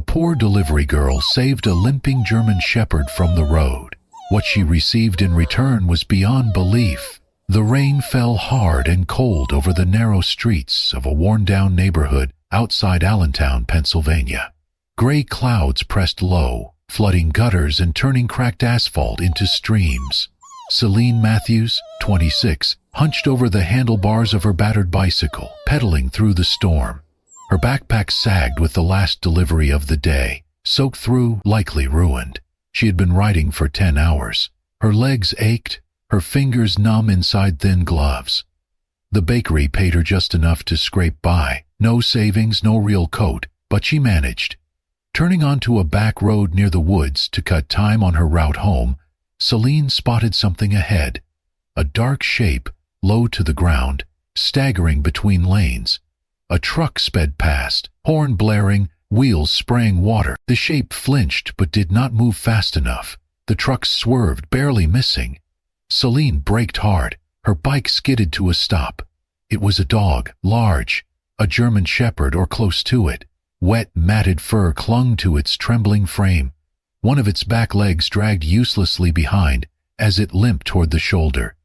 poor delivery girl saved a limping German shepherd from the road. What she received in return was beyond belief. The rain fell hard and cold over the narrow streets of a worn-down neighborhood outside Allentown, Pennsylvania. Gray clouds pressed low, flooding gutters and turning cracked asphalt into streams. Celine Matthews, 26, hunched over the handlebars of her battered bicycle, pedaling through the storm. Her backpack sagged with the last delivery of the day, soaked through, likely ruined. She had been riding for 10 hours. Her legs ached, her fingers numb inside thin gloves. The bakery paid her just enough to scrape by. No savings, no real coat, but she managed. Turning onto a back road near the woods to cut time on her route home, Celine spotted something ahead. A dark shape, low to the ground, staggering between lanes. A truck sped past, horn blaring, wheels spraying water. The shape flinched but did not move fast enough. The truck swerved, barely missing. Celine braked hard. Her bike skidded to a stop. It was a dog, large, a German shepherd or close to it. Wet, matted fur clung to its trembling frame. One of its back legs dragged uselessly behind as it limped toward the shoulder.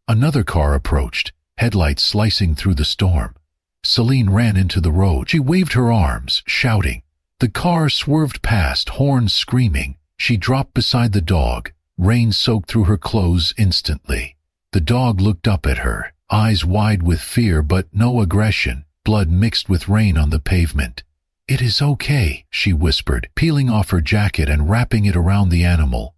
Another car approached, headlights slicing through the storm. Celine ran into the road. She waved her arms, shouting. The car swerved past, horns screaming. She dropped beside the dog. Rain soaked through her clothes instantly. The dog looked up at her, eyes wide with fear but no aggression, blood mixed with rain on the pavement. "It is okay," she whispered, peeling off her jacket and wrapping it around the animal.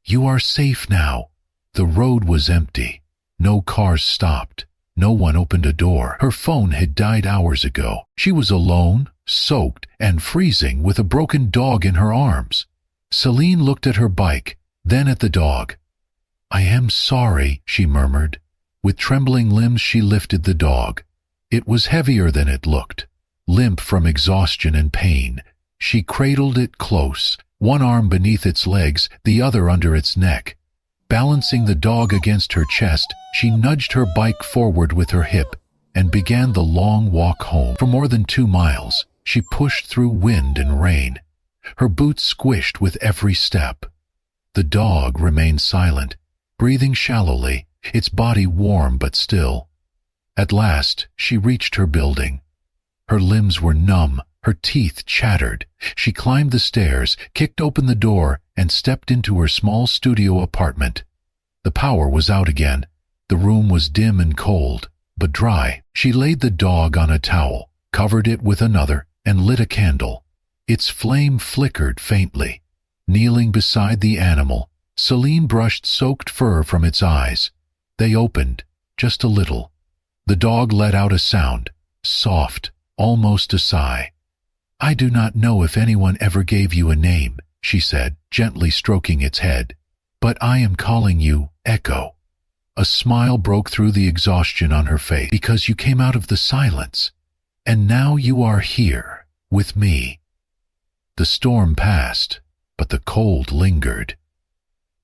"You are safe now." The road was empty. No cars stopped. No one opened a door. Her phone had died hours ago. She was alone, soaked, and freezing with a broken dog in her arms. Celine looked at her bike, then at the dog. "I am sorry," she murmured. With trembling limbs she lifted the dog. It was heavier than it looked. Limp from exhaustion and pain, she cradled it close, one arm beneath its legs, the other under its neck. Balancing the dog against her chest, she nudged her bike forward with her hip and began the long walk home. For more than 2 miles, she pushed through wind and rain. Her boots squished with every step. The dog remained silent, breathing shallowly, its body warm but still. At last, she reached her building. Her limbs were numb, her teeth chattered. She climbed the stairs, kicked open the door, and stepped into her small studio apartment. The power was out again. The room was dim and cold, but dry. She laid the dog on a towel, covered it with another, and lit a candle. Its flame flickered faintly. Kneeling beside the animal, Celine brushed soaked fur from its eyes. They opened, just a little. The dog let out a sound, soft, almost a sigh. "I do not know if anyone ever gave you a name," she said, gently stroking its head. "But I am calling you Echo." A smile broke through the exhaustion on her face. "Because you came out of the silence. And now you are here, with me." The storm passed, but the cold lingered.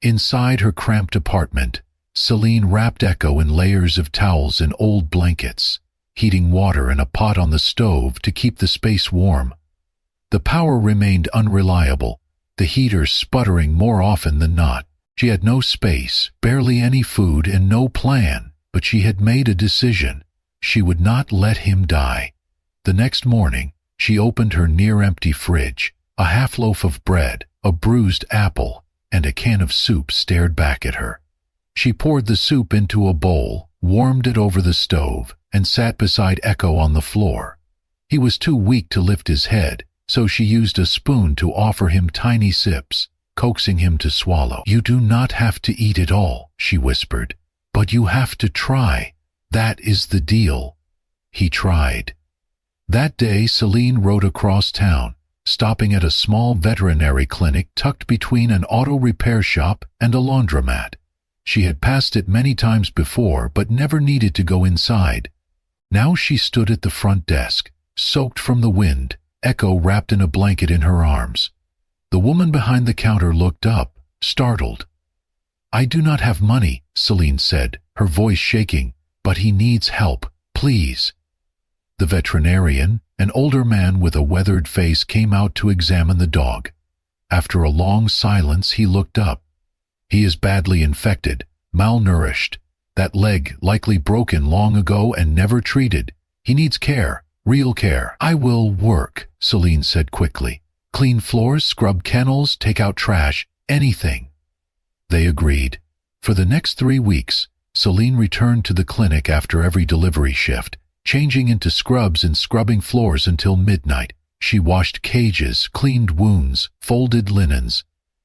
Inside her cramped apartment, Celine wrapped Echo in layers of towels and old blankets, heating water in a pot on the stove to keep the space warm. The power remained unreliable, the heater sputtering more often than not. She had no space, barely any food, and no plan, but she had made a decision. She would not let him die. The next morning, she opened her near-empty fridge. A half-loaf of bread, a bruised apple, and a can of soup stared back at her. She poured the soup into a bowl, warmed it over the stove, and sat beside Echo on the floor. He was too weak to lift his head, so she used a spoon to offer him tiny sips, coaxing him to swallow. "You do not have to eat it all," she whispered, "but you have to try. That is the deal." He tried. That day, Celine rode across town, stopping at a small veterinary clinic tucked between an auto repair shop and a laundromat. She had passed it many times before, but never needed to go inside. Now she stood at the front desk, soaked from the wind, Echo wrapped in a blanket in her arms. The woman behind the counter looked up, startled. "I do not have money," Celine said, her voice shaking, "but he needs help, please." The veterinarian, An older man with a weathered face came out to examine the dog. After a long silence, he looked up. "He is badly infected, malnourished. That leg likely broken long ago and never treated. He needs care, real care." "I will work," Celine said quickly. "Clean floors, scrub kennels, take out trash, anything." They agreed. For the next 3 weeks, Celine returned to the clinic after every delivery shift, changing into scrubs and scrubbing floors until midnight. She washed cages, cleaned wounds, folded linens.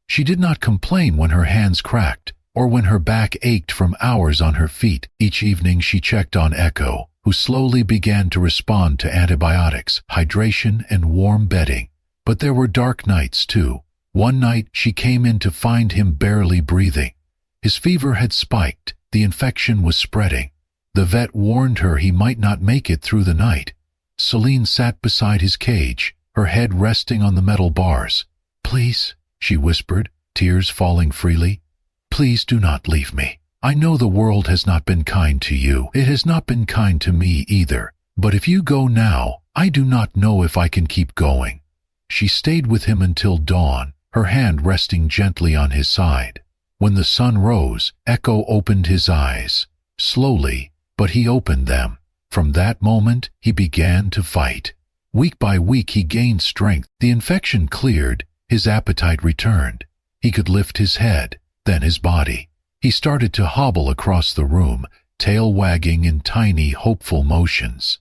She did not complain when her hands cracked or when her back ached from hours on her feet. Each evening she checked on Echo, who slowly began to respond to antibiotics, hydration, and warm bedding. But there were dark nights too. One night she came in to find him barely breathing. His fever had spiked. The infection was spreading. The vet warned her he might not make it through the night. Celine sat beside his cage, her head resting on the metal bars. "Please," she whispered, tears falling freely. "Please do not leave me. I know the world has not been kind to you. It has not been kind to me either. But if you go now, I do not know if I can keep going." She stayed with him until dawn, her hand resting gently on his side. When the sun rose, Echo opened his eyes. Slowly, but he opened them. From that moment, he began to fight. Week by week he gained strength. The infection cleared, his appetite returned. He could lift his head, then his body. He started to hobble across the room, tail wagging in tiny, hopeful motions.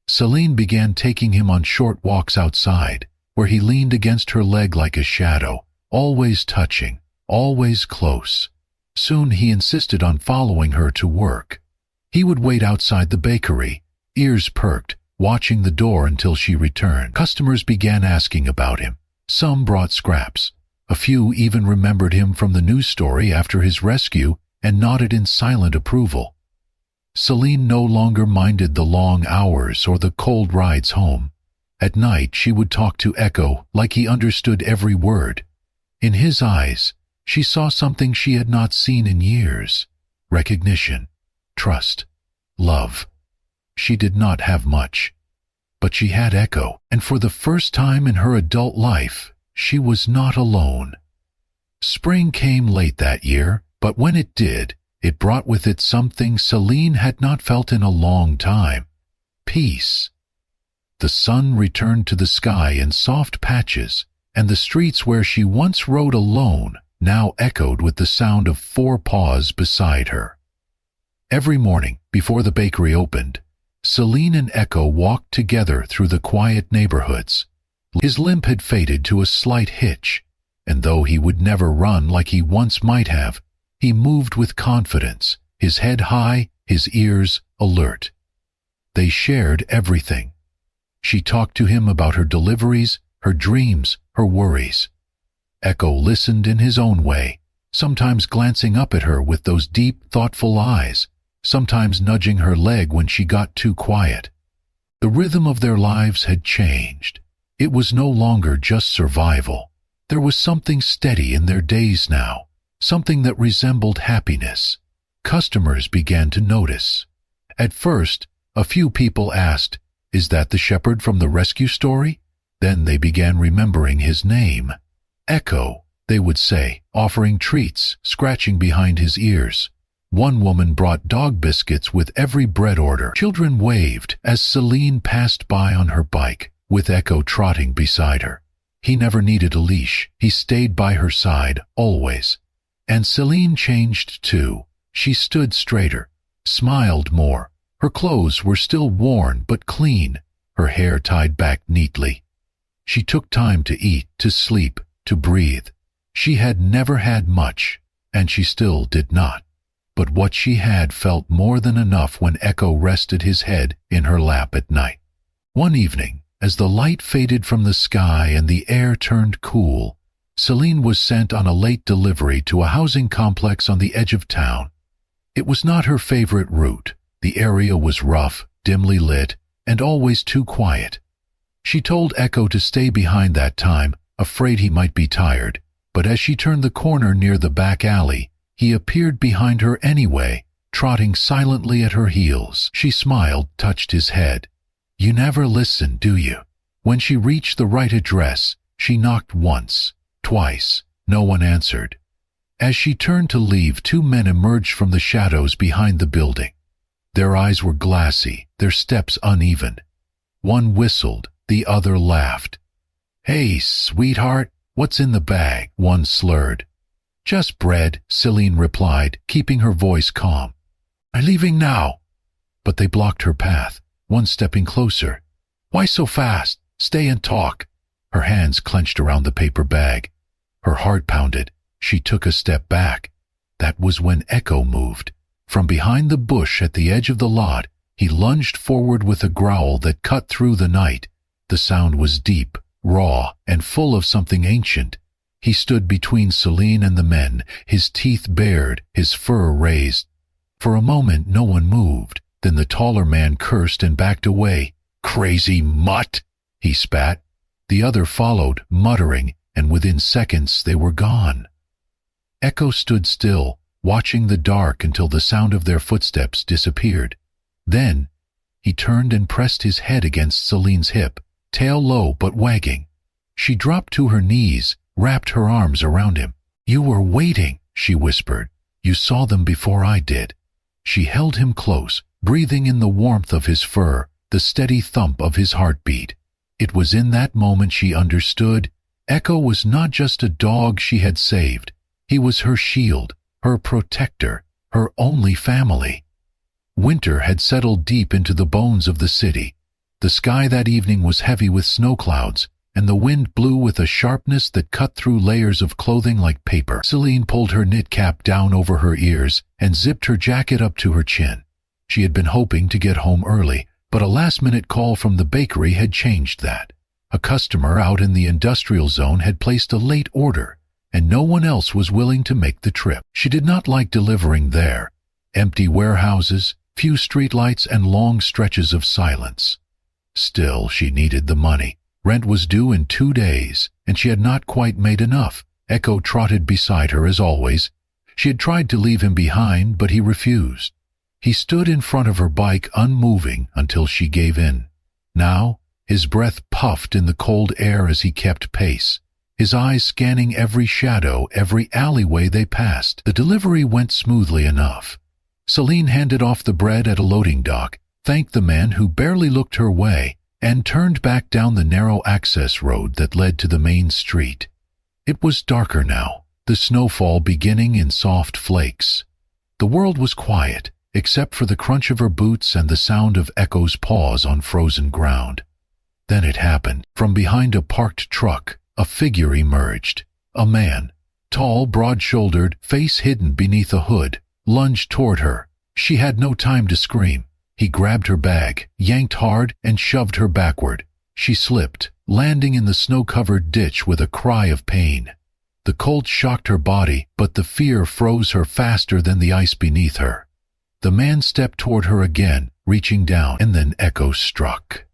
Celine began taking him on short walks outside, where he leaned against her leg like a shadow, always touching, always close. Soon he insisted on following her to work. He would wait outside the bakery, ears perked, watching the door until she returned. Customers began asking about him. Some brought scraps. A few even remembered him from the news story after his rescue and nodded in silent approval. Celine no longer minded the long hours or the cold rides home. At night she would talk to Echo like he understood every word. In his eyes, she saw something she had not seen in years: recognition, trust, love. She did not have much, but she had Echo, and for the first time in her adult life, she was not alone. Spring came late that year, but when it did, it brought with it something Celine had not felt in a long time: peace. The sun returned to the sky in soft patches, and the streets where she once rode alone now echoed with the sound of 4 paws beside her. Every morning, before the bakery opened, Celine and Echo walked together through the quiet neighborhoods. His limp had faded to a slight hitch, and though he would never run like he once might have, he moved with confidence, his head high, his ears alert. They shared everything. She talked to him about her deliveries, her dreams, her worries. Echo listened in his own way, sometimes glancing up at her with those deep, thoughtful eyes, sometimes nudging her leg when she got too quiet. The rhythm of their lives had changed. It was no longer just survival. There was something steady in their days now, something that resembled happiness. Customers began to notice. At first, a few people asked, "Is that the shepherd from the rescue story?" Then they began remembering his name. "Echo," they would say, offering treats, scratching behind his ears. One woman brought dog biscuits with every bread order. Children waved as Celine passed by on her bike, with Echo trotting beside her. He never needed a leash. He stayed by her side, always. And Celine changed too. She stood straighter, smiled more. Her clothes were still worn but clean, her hair tied back neatly. She took time to eat, to sleep, to breathe. She had never had much, and she still did not. But what she had felt more than enough when Echo rested his head in her lap at night. One evening, as the light faded from the sky and the air turned cool, Celine was sent on a late delivery to a housing complex on the edge of town. It was not her favorite route. The area was rough, dimly lit, and always too quiet. She told Echo to stay behind that time, afraid he might be tired, but as she turned the corner near the back alley, he appeared behind her anyway, trotting silently at her heels. She smiled, touched his head. You never listen, do you? When she reached the right address, she knocked once, twice. No one answered. As she turned to leave, two men emerged from the shadows behind the building. Their eyes were glassy, their steps uneven. One whistled, the other laughed. "Hey, sweetheart, what's in the bag?" one slurred. "Just bread," Celine replied, keeping her voice calm. "I'm leaving now." But they blocked her path, one stepping closer. "Why so fast? Stay and talk." Her hands clenched around the paper bag. Her heart pounded. She took a step back. That was when Echo moved. From behind the bush at the edge of the lot, he lunged forward with a growl that cut through the night. The sound was deep, raw, and full of something ancient. He stood between Celine and the men, his teeth bared, his fur raised. For a moment no one moved. Then the taller man cursed and backed away. "Crazy mutt!" he spat. The other followed, muttering, and within seconds they were gone. Echo stood still, watching the dark until the sound of their footsteps disappeared. Then he turned and pressed his head against Celine's hip, tail low but wagging. She dropped to her knees, wrapped her arms around him. "You were waiting," she whispered. "You saw them before I did." She held him close, breathing in the warmth of his fur, the steady thump of his heartbeat. It was in that moment she understood. Echo was not just a dog she had saved. He was her shield, her protector, her only family. Winter had settled deep into the bones of the city. The sky that evening was heavy with snow clouds, and the wind blew with a sharpness that cut through layers of clothing like paper. Celine pulled her knit cap down over her ears and zipped her jacket up to her chin. She had been hoping to get home early, but a last-minute call from the bakery had changed that. A customer out in the industrial zone had placed a late order, and no one else was willing to make the trip. She did not like delivering there. Empty warehouses, few streetlights, and long stretches of silence. Still, she needed the money. Rent was due in 2 days, and she had not quite made enough. Echo trotted beside her as always. She had tried to leave him behind, but he refused. He stood in front of her bike, unmoving, until she gave in. Now, his breath puffed in the cold air as he kept pace, his eyes scanning every shadow, every alleyway they passed. The delivery went smoothly enough. Celine handed off the bread at a loading dock, thanked the man who barely looked her way, and turned back down the narrow access road that led to the main street. It was darker now, the snowfall beginning in soft flakes. The world was quiet, except for the crunch of her boots and the sound of Echo's paws on frozen ground. Then it happened. From behind a parked truck, a figure emerged. A man, tall, broad-shouldered, face hidden beneath a hood, lunged toward her. She had no time to scream. He grabbed her bag, yanked hard, and shoved her backward. She slipped, landing in the snow-covered ditch with a cry of pain. The cold shocked her body, but the fear froze her faster than the ice beneath her. The man stepped toward her again, reaching down, and then Echo struck.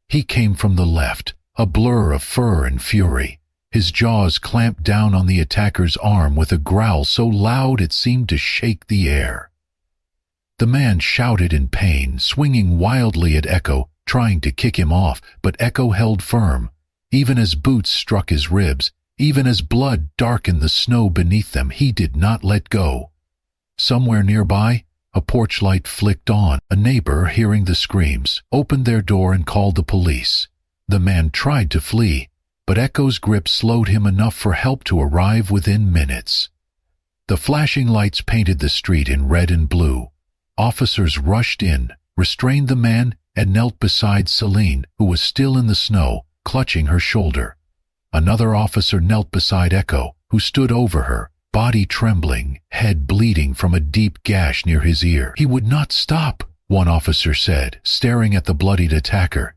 He came from the left, a blur of fur and fury. His jaws clamped down on the attacker's arm with a growl so loud it seemed to shake the air. The man shouted in pain, swinging wildly at Echo, trying to kick him off, but Echo held firm. Even as boots struck his ribs, even as blood darkened the snow beneath them, he did not let go. Somewhere nearby, a porch light flicked on. A neighbor, hearing the screams, opened their door and called the police. The man tried to flee, but Echo's grip slowed him enough for help to arrive within minutes. The flashing lights painted the street in red and blue. Officers rushed in, restrained the man, and knelt beside Celine, who was still in the snow, clutching her shoulder. Another officer knelt beside Echo, who stood over her, body trembling, head bleeding from a deep gash near his ear. "He would not stop," one officer said, staring at the bloodied attacker.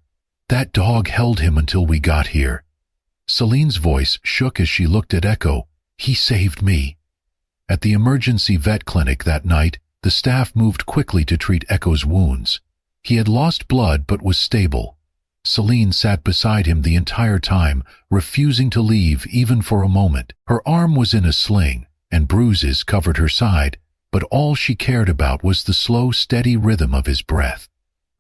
"That dog held him until we got here." Celine's voice shook as she looked at Echo. "He saved me." At the emergency vet clinic that night, the staff moved quickly to treat Echo's wounds. He had lost blood but was stable. Celine sat beside him the entire time, refusing to leave even for a moment. Her arm was in a sling, and bruises covered her side, but all she cared about was the slow, steady rhythm of his breath.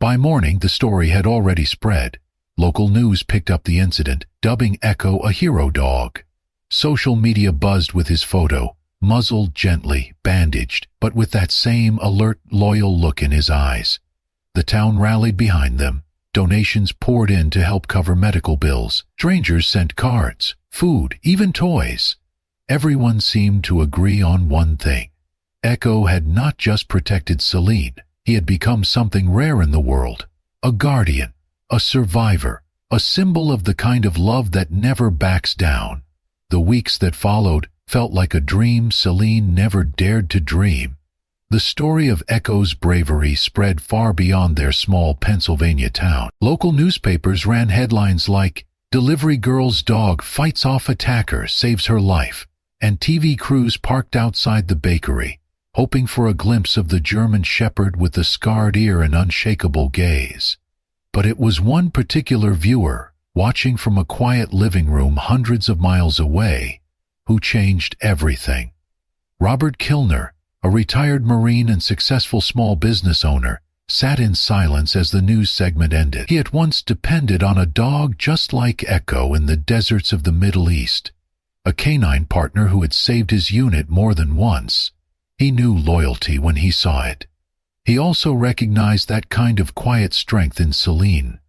By morning, the story had already spread. Local news picked up the incident, dubbing Echo a hero dog. Social media buzzed with his photo, muzzled gently, bandaged, but with that same alert, loyal look in his eyes. The town rallied behind them. Donations poured in to help cover medical bills. Strangers sent cards, food, even toys. Everyone seemed to agree on one thing. Echo had not just protected Celine, he had become something rare in the world. A guardian, a survivor, a symbol of the kind of love that never backs down. The weeks that followed felt like a dream Celine never dared to dream. The story of Echo's bravery spread far beyond their small Pennsylvania town. Local newspapers ran headlines like, "Delivery girl's dog fights off attacker, saves her life," and TV crews parked outside the bakery, hoping for a glimpse of the German Shepherd with the scarred ear and unshakable gaze. But it was one particular viewer, watching from a quiet living room hundreds of miles away, who changed everything. Robert Kilner, a retired Marine and successful small business owner, sat in silence as the news segment ended. He had once depended on a dog just like Echo in the deserts of the Middle East, a canine partner who had saved his unit more than once. He knew loyalty when he saw it. He also recognized that kind of quiet strength in Celine,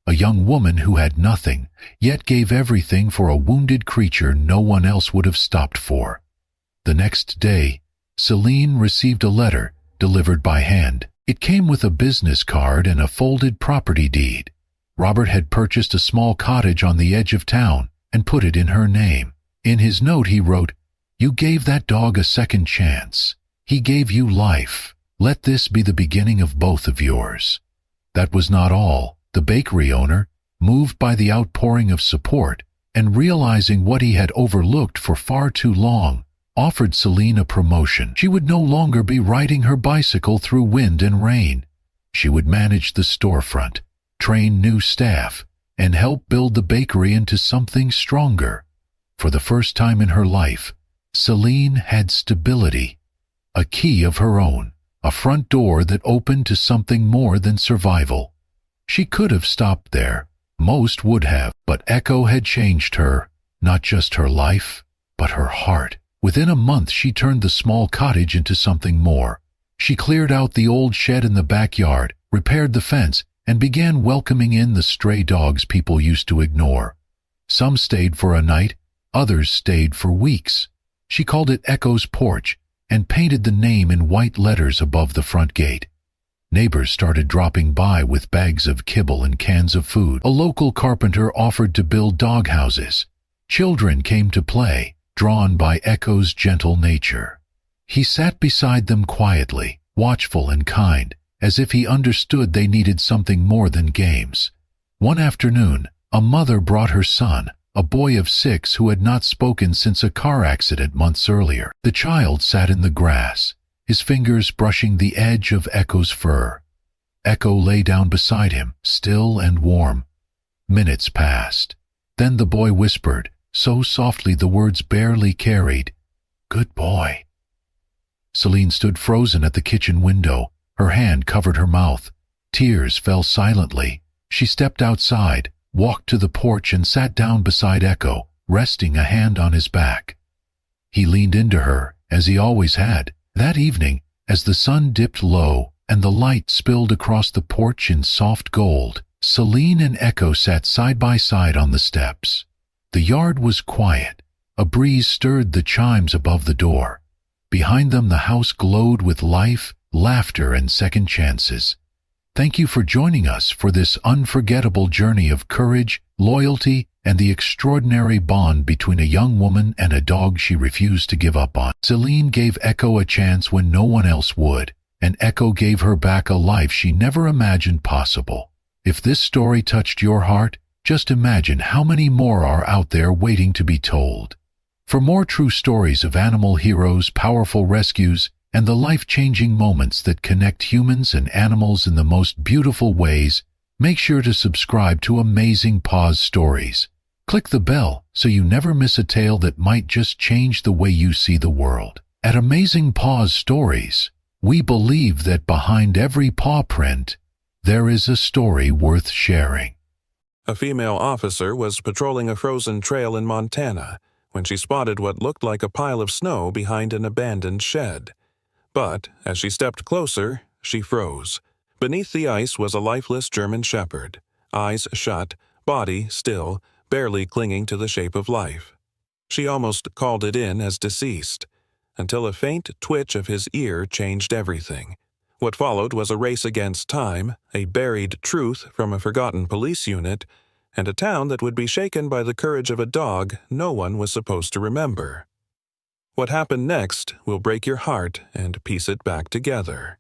a young woman who had nothing, yet gave everything for a wounded creature no one else would have stopped for. The next day, Celine received a letter, delivered by hand. It came with a business card and a folded property deed. Robert had purchased a small cottage on the edge of town and put it in her name. In his note he wrote, "You gave that dog a second chance. He gave you life. Let this be the beginning of both of yours." That was not all. The bakery owner, moved by the outpouring of support and realizing what he had overlooked for far too long, offered Celine a promotion. She would no longer be riding her bicycle through wind and rain. She would manage the storefront, train new staff, and help build the bakery into something stronger. For the first time in her life, Celine had stability, a key of her own, a front door that opened to something more than survival. She could have stopped there. Most would have, but Echo had changed her, not just her life, but her heart. Within a month she turned the small cottage into something more. She cleared out the old shed in the backyard, repaired the fence, and began welcoming in the stray dogs people used to ignore. Some stayed for a night, others stayed for weeks. She called it Echo's Porch and painted the name in white letters above the front gate. Neighbors started dropping by with bags of kibble and cans of food. A local carpenter offered to build dog houses. Children came to play, drawn by Echo's gentle nature. He sat beside them quietly, watchful and kind, as if he understood they needed something more than games. One afternoon, a mother brought her son, a boy of 6 who had not spoken since a car accident months earlier. The child sat in the grass, his fingers brushing the edge of Echo's fur. Echo lay down beside him, still and warm. Minutes passed. Then the boy whispered, so softly the words barely carried, "Good boy." Celine stood frozen at the kitchen window. Her hand covered her mouth. Tears fell silently. She stepped outside, walked to the porch and sat down beside Echo, resting a hand on his back. He leaned into her, as he always had. That evening, as the sun dipped low and the light spilled across the porch in soft gold, Celine and Echo sat side by side on the steps. The yard was quiet. A breeze stirred the chimes above the door. Behind them the house glowed with life, laughter, and second chances. Thank you for joining us for this unforgettable journey of courage, loyalty, and the extraordinary bond between a young woman and a dog she refused to give up on. Celine gave Echo a chance when no one else would, and Echo gave her back a life she never imagined possible. If this story touched your heart, just imagine how many more are out there waiting to be told. For more true stories of animal heroes, powerful rescues, and the life-changing moments that connect humans and animals in the most beautiful ways, make sure to subscribe to Amazing Paws Stories. Click the bell so you never miss a tale that might just change the way you see the world. At Amazing Paws Stories, we believe that behind every paw print, there is a story worth sharing. A female officer was patrolling a frozen trail in Montana when she spotted what looked like a pile of snow behind an abandoned shed. But, as she stepped closer, she froze. Beneath the ice was a lifeless German shepherd, eyes shut, body still, barely clinging to the shape of life. She almost called it in as deceased, until a faint twitch of his ear changed everything. What followed was a race against time, a buried truth from a forgotten police unit, and a town that would be shaken by the courage of a dog no one was supposed to remember. What happened next will break your heart and piece it back together.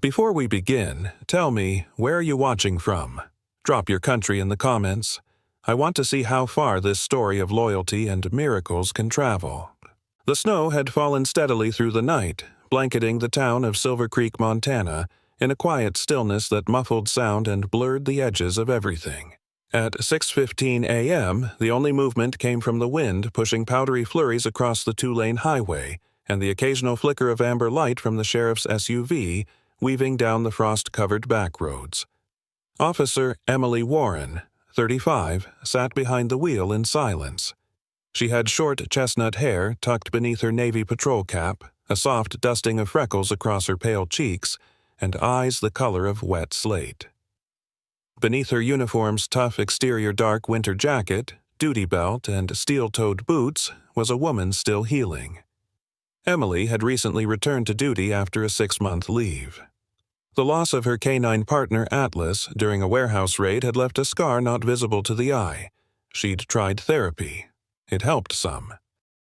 Before we begin, tell me, where are you watching from? Drop your country in the comments. I want to see how far this story of loyalty and miracles can travel. The snow had fallen steadily through the night, blanketing the town of Silver Creek, Montana, in a quiet stillness that muffled sound and blurred the edges of everything. At 6:15 a.m., the only movement came from the wind pushing powdery flurries across the two-lane highway and the occasional flicker of amber light from the sheriff's SUV weaving down the frost-covered back roads. Officer Emily Warren, 35, sat behind the wheel in silence. She had short chestnut hair tucked beneath her navy patrol cap, a soft dusting of freckles across her pale cheeks, and eyes the color of wet slate. Beneath her uniform's tough exterior dark winter jacket, duty belt, and steel-toed boots was a woman still healing. Emily had recently returned to duty after a 6-month leave. The loss of her canine partner Atlas during a warehouse raid had left a scar not visible to the eye. She'd tried therapy. It helped some.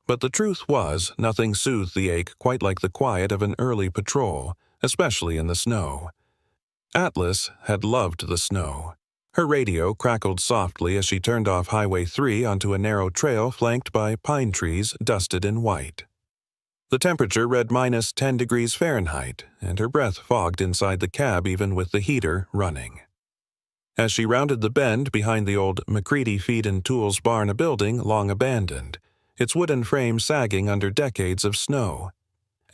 But the truth was, nothing soothed the ache quite like the quiet of an early patrol, especially in the snow. Atlas had loved the snow. Her radio crackled softly as she turned off Highway 3 onto a narrow trail flanked by pine trees dusted in white. The temperature read -10 degrees Fahrenheit, and her breath fogged inside the cab even with the heater running. As she rounded the bend behind the old McCready Feed and Tools barn, a building long abandoned, its wooden frame sagging under decades of snow,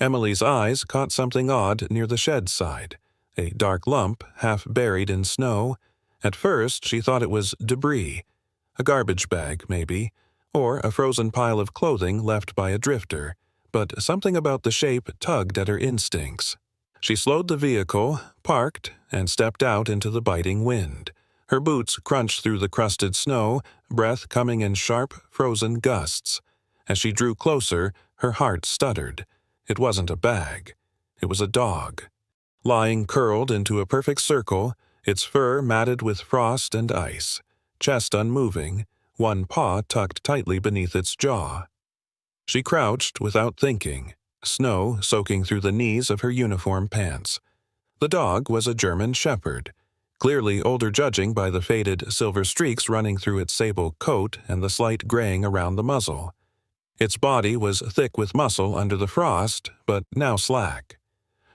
Emily's eyes caught something odd near the shed side. A dark lump, half buried in snow. At first, she thought it was debris, a garbage bag, maybe, or a frozen pile of clothing left by a drifter, but something about the shape tugged at her instincts. She slowed the vehicle, parked, and stepped out into the biting wind. Her boots crunched through the crusted snow, breath coming in sharp, frozen gusts. As she drew closer, her heart stuttered. It wasn't a bag. It was a dog. Lying curled into a perfect circle, its fur matted with frost and ice, chest unmoving, one paw tucked tightly beneath its jaw. She crouched without thinking, snow soaking through the knees of her uniform pants. The dog was a German shepherd, clearly older judging by the faded silver streaks running through its sable coat and the slight graying around the muzzle. Its body was thick with muscle under the frost, but now slack.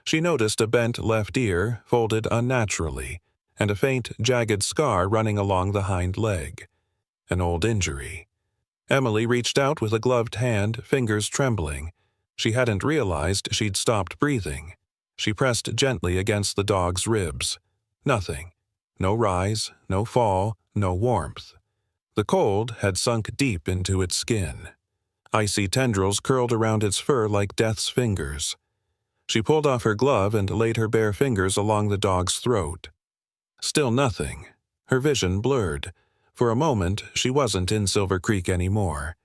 She noticed a bent left ear, folded unnaturally, and a faint, jagged scar running along the hind leg. An old injury. Emily reached out with a gloved hand, fingers trembling. She hadn't realized she'd stopped breathing. She pressed gently against the dog's ribs. Nothing. No rise, no fall, no warmth. The cold had sunk deep into its skin. Icy tendrils curled around its fur like death's fingers. She pulled off her glove and laid her bare fingers along the dog's throat. Still nothing. Her vision blurred. For a moment, she wasn't in Silver Creek anymore.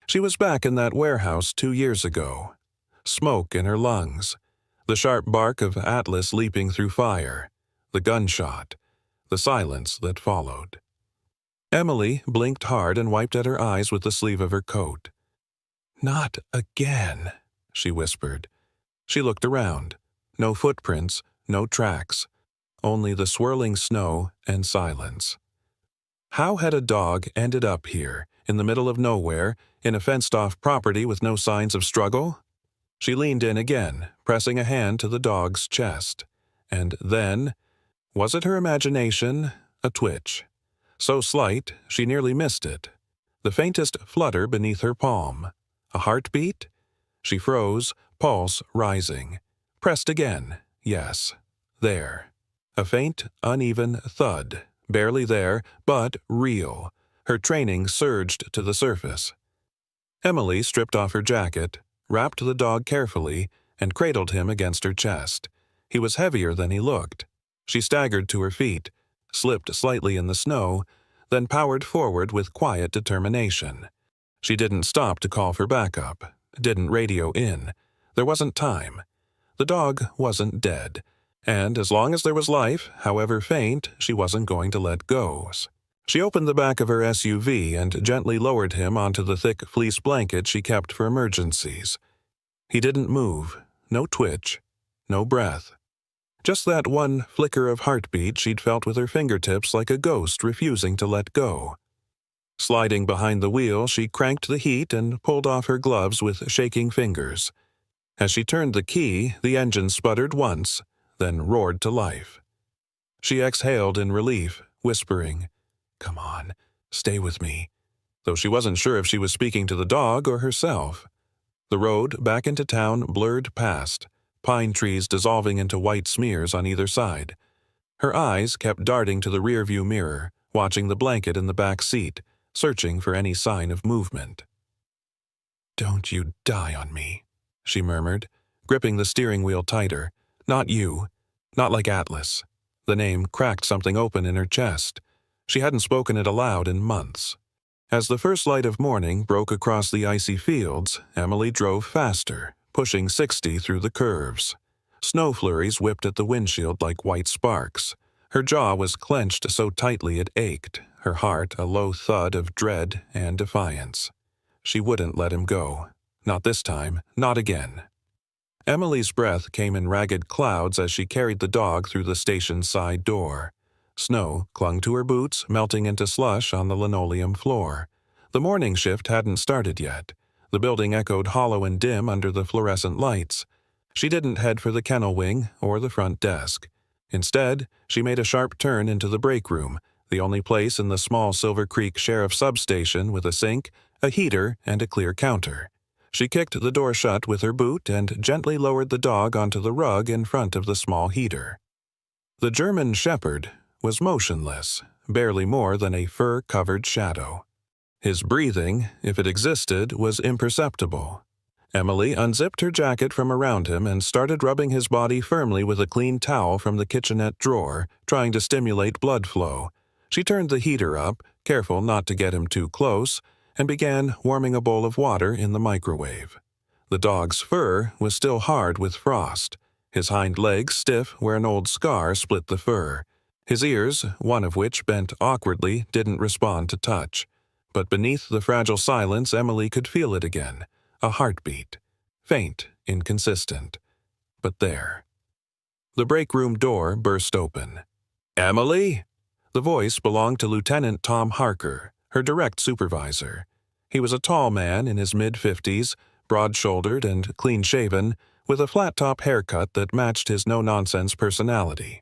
She was back in that warehouse 2 years ago. Smoke in her lungs. The sharp bark of Atlas leaping through fire. The gunshot. The silence that followed. Emily blinked hard and wiped at her eyes with the sleeve of her coat. "Not again," she whispered. She looked around. No footprints, no tracks. Only the swirling snow and silence. How had a dog ended up here, in the middle of nowhere, in a fenced-off property with no signs of struggle? She leaned in again, pressing a hand to the dog's chest. And then, was it her imagination? A twitch. So slight, she nearly missed it. The faintest flutter beneath her palm. A heartbeat? She froze, pulse rising. Pressed again. Yes. There. A faint, uneven thud, barely there, but real. Her training surged to the surface. Emily stripped off her jacket, wrapped the dog carefully, and cradled him against her chest. He was heavier than he looked. She staggered to her feet, slipped slightly in the snow, then powered forward with quiet determination. She didn't stop to call for backup, didn't radio in. There wasn't time. The dog wasn't dead, and as long as there was life, however faint, she wasn't going to let go. She opened the back of her SUV and gently lowered him onto the thick fleece blanket she kept for emergencies. He didn't move, no twitch, no breath. Just that one flicker of heartbeat she'd felt with her fingertips like a ghost refusing to let go. Sliding behind the wheel, she cranked the heat and pulled off her gloves with shaking fingers. As she turned the key, the engine sputtered once, then roared to life. She exhaled in relief, whispering, "Come on, stay with me," though she wasn't sure if she was speaking to the dog or herself. The road back into town blurred past, pine trees dissolving into white smears on either side. Her eyes kept darting to the rearview mirror, watching the blanket in the back seat, searching for any sign of movement. "Don't you die on me," she murmured, gripping the steering wheel tighter. "Not you. Not like Atlas." The name cracked something open in her chest. She hadn't spoken it aloud in months. As the first light of morning broke across the icy fields, Emily drove faster, pushing 60 through the curves. Snow flurries whipped at the windshield like white sparks. Her jaw was clenched so tightly it ached, her heart a low thud of dread and defiance. She wouldn't let him go. Not this time, not again. Emily's breath came in ragged clouds as she carried the dog through the station's side door. Snow clung to her boots, melting into slush on the linoleum floor. The morning shift hadn't started yet. The building echoed hollow and dim under the fluorescent lights. She didn't head for the kennel wing or the front desk. Instead, she made a sharp turn into the break room, the only place in the small Silver Creek Sheriff substation with a sink, a heater, and a clear counter. She kicked the door shut with her boot and gently lowered the dog onto the rug in front of the small heater. The German Shepherd was motionless, barely more than a fur-covered shadow. His breathing, if it existed, was imperceptible. Emily unzipped her jacket from around him and started rubbing his body firmly with a clean towel from the kitchenette drawer, trying to stimulate blood flow. She turned the heater up, careful not to get him too close, and began warming a bowl of water in the microwave. The dog's fur was still hard with frost, his hind legs stiff where an old scar split the fur. His ears, one of which bent awkwardly, didn't respond to touch. But beneath the fragile silence, Emily could feel it again. A heartbeat. Faint, inconsistent. But there. The break room door burst open. "Emily?" The voice belonged to Lieutenant Tom Harker, her direct supervisor. He was a tall man in his mid-50s, broad-shouldered and clean-shaven, with a flat-top haircut that matched his no-nonsense personality.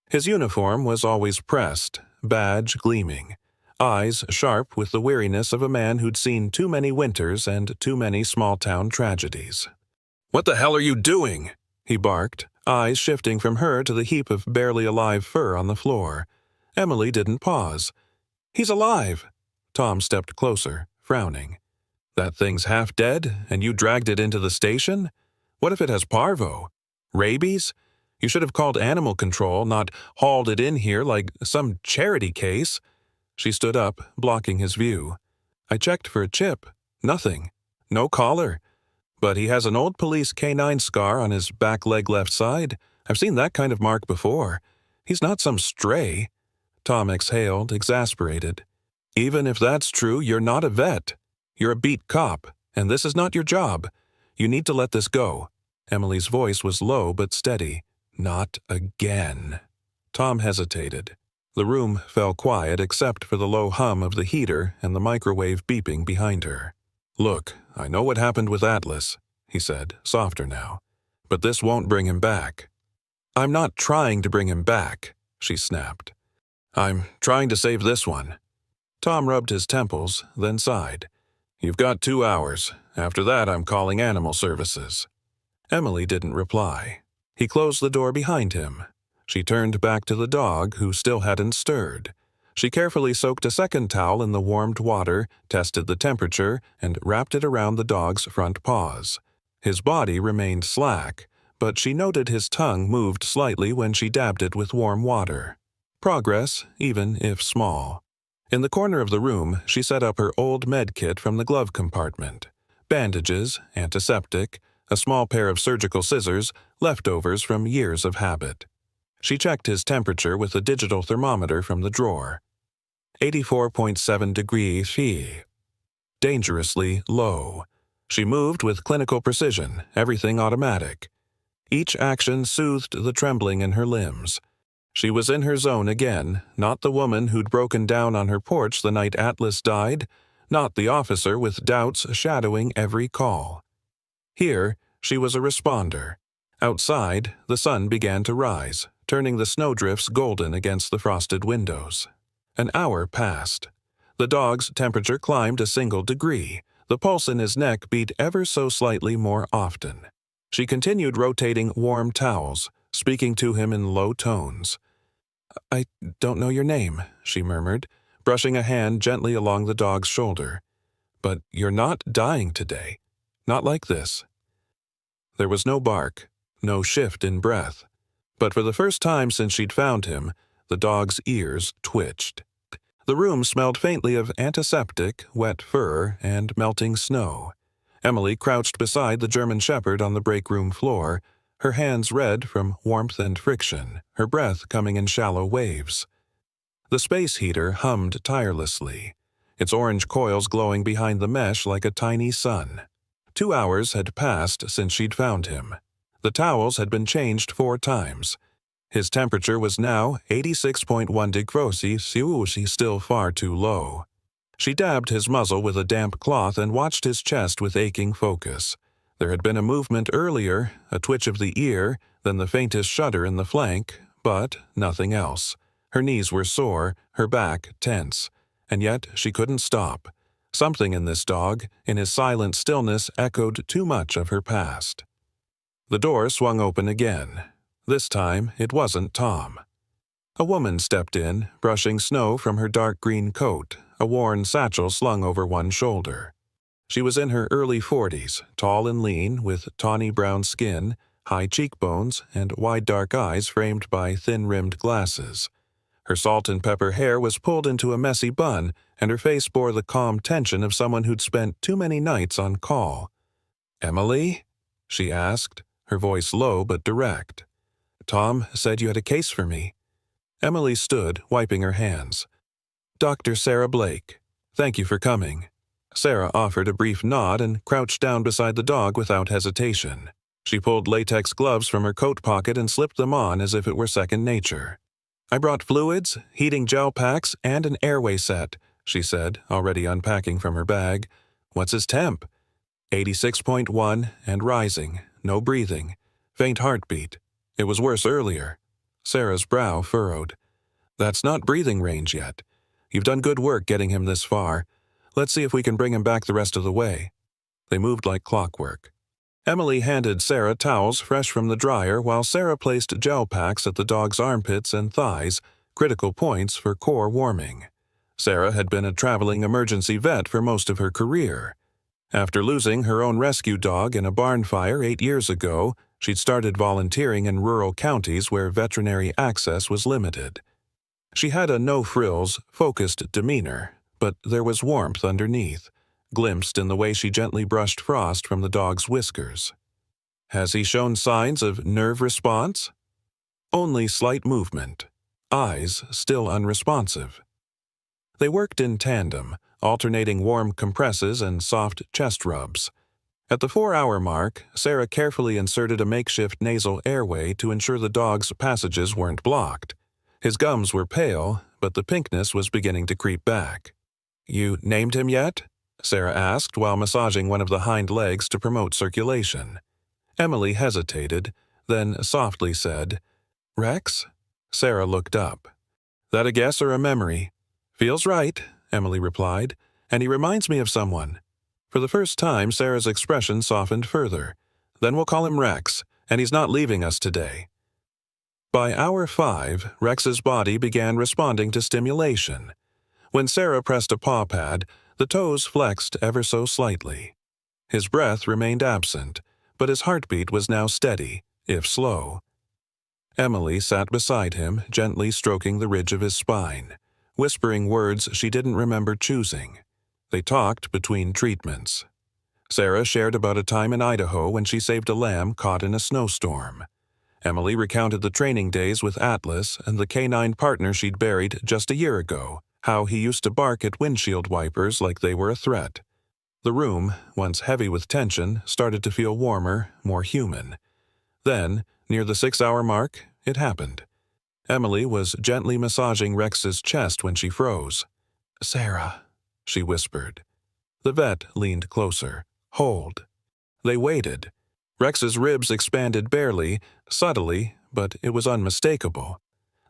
His uniform was always pressed, badge gleaming, eyes sharp with the weariness of a man who'd seen too many winters and too many small-town tragedies. "What the hell are you doing?" he barked, eyes shifting from her to the heap of barely alive fur on the floor. Emily didn't pause. "He's alive!" Tom stepped closer, frowning. "That thing's half dead, and you dragged it into the station? What if it has parvo? Rabies? You should have called animal control, not hauled it in here like some charity case." She stood up, blocking his view. "I checked for a chip. Nothing. No collar. But he has an old police canine scar on his back leg left side. I've seen that kind of mark before. He's not some stray." Tom exhaled, exasperated. "Even if that's true, you're not a vet. You're a beat cop, and this is not your job. You need to let this go." Emily's voice was low but steady. "Not again." Tom hesitated. The room fell quiet except for the low hum of the heater and the microwave beeping behind her. "Look, I know what happened with Atlas," he said, softer now. "But this won't bring him back." "I'm not trying to bring him back," she snapped. "I'm trying to save this one." Tom rubbed his temples, then sighed. "You've got 2 hours. After that, I'm calling animal services." Emily didn't reply. He closed the door behind him. She turned back to the dog, who still hadn't stirred. She carefully soaked a second towel in the warmed water, tested the temperature, and wrapped it around the dog's front paws. His body remained slack, but she noted his tongue moved slightly when she dabbed it with warm water. Progress, even if small. In the corner of the room, she set up her old med kit from the glove compartment. Bandages, antiseptic, a small pair of surgical scissors, leftovers from years of habit. She checked his temperature with a digital thermometer from the drawer. 84.7 degrees Celsius. Dangerously low. She moved with clinical precision, everything automatic. Each action soothed the trembling in her limbs. She was in her zone again, not the woman who'd broken down on her porch the night Atlas died, not the officer with doubts shadowing every call. Here, she was a responder. Outside, the sun began to rise, turning the snowdrifts golden against the frosted windows. An hour passed. The dog's temperature climbed a single degree. The pulse in his neck beat ever so slightly more often. She continued rotating warm towels, speaking to him in low tones. "I don't know your name," she murmured, brushing a hand gently along the dog's shoulder. "But you're not dying today. Not like this." There was no bark, no shift in breath. But for the first time since she'd found him, the dog's ears twitched. The room smelled faintly of antiseptic, wet fur, and melting snow. Emily crouched beside the German Shepherd on the break room floor, her hands red from warmth and friction, her breath coming in shallow waves. The space heater hummed tirelessly, its orange coils glowing behind the mesh like a tiny sun. 2 hours had passed since she'd found him. The towels had been changed 4 times. His temperature was now 86.1 degrees Celsius, still far too low. She dabbed his muzzle with a damp cloth and watched his chest with aching focus. There had been a movement earlier, a twitch of the ear, then the faintest shudder in the flank, but nothing else. Her knees were sore, her back tense, and yet she couldn't stop. Something in this dog, in his silent stillness, echoed too much of her past. The door swung open again. This time, it wasn't Tom. A woman stepped in, brushing snow from her dark green coat, a worn satchel slung over one shoulder. She was in her early 40s, tall and lean, with tawny brown skin, high cheekbones, and wide dark eyes framed by thin-rimmed glasses. Her salt and pepper hair was pulled into a messy bun, and her face bore the calm tension of someone who'd spent too many nights on call. "Emily?" she asked, her voice low but direct. "Tom said you had a case for me." Emily stood, wiping her hands. "Dr. Sarah Blake. Thank you for coming." Sarah offered a brief nod and crouched down beside the dog without hesitation. She pulled latex gloves from her coat pocket and slipped them on as if it were second nature. "I brought fluids, heating gel packs, and an airway set," she said, already unpacking from her bag. "What's his temp?" 86.1 and rising, no breathing, faint heartbeat. It was worse earlier. Sarah's brow furrowed. "That's not breathing range yet. You've done good work getting him this far. Let's see if we can bring him back the rest of the way." They moved like clockwork. Emily handed Sarah towels fresh from the dryer while Sarah placed gel packs at the dog's armpits and thighs, critical points for core warming. Sarah had been a traveling emergency vet for most of her career. After losing her own rescue dog in a barn fire 8 years ago, she'd started volunteering in rural counties where veterinary access was limited. She had a no-frills, focused demeanor, but there was warmth underneath, glimpsed in the way she gently brushed frost from the dog's whiskers. "Has he shown signs of nerve response?" "Only slight movement. Eyes still unresponsive." They worked in tandem, alternating warm compresses and soft chest rubs. At the 4-hour mark, Sarah carefully inserted a makeshift nasal airway to ensure the dog's passages weren't blocked. His gums were pale, but the pinkness was beginning to creep back. "You named him yet?" Sarah asked while massaging one of the hind legs to promote circulation. Emily hesitated, then softly said, "Rex?" Sarah looked up. "That a guess or a memory?" "Feels right," Emily replied, "and he reminds me of someone." For the first time, Sarah's expression softened further. "Then we'll call him Rex, and he's not leaving us today." By hour 5, Rex's body began responding to stimulation. When Sarah pressed a paw pad, the toes flexed ever so slightly. His breath remained absent, but his heartbeat was now steady, if slow. Emily sat beside him, gently stroking the ridge of his spine, whispering words she didn't remember choosing. They talked between treatments. Sarah shared about a time in Idaho when she saved a lamb caught in a snowstorm. Emily recounted the training days with Atlas and the canine partner she'd buried just a year ago, how he used to bark at windshield wipers like they were a threat. The room, once heavy with tension, started to feel warmer, more human. Then, near the 6-hour mark, it happened. Emily was gently massaging Rex's chest when she froze. "Sarah," she whispered. The vet leaned closer. "Hold." They waited. Rex's ribs expanded barely, subtly, but it was unmistakable.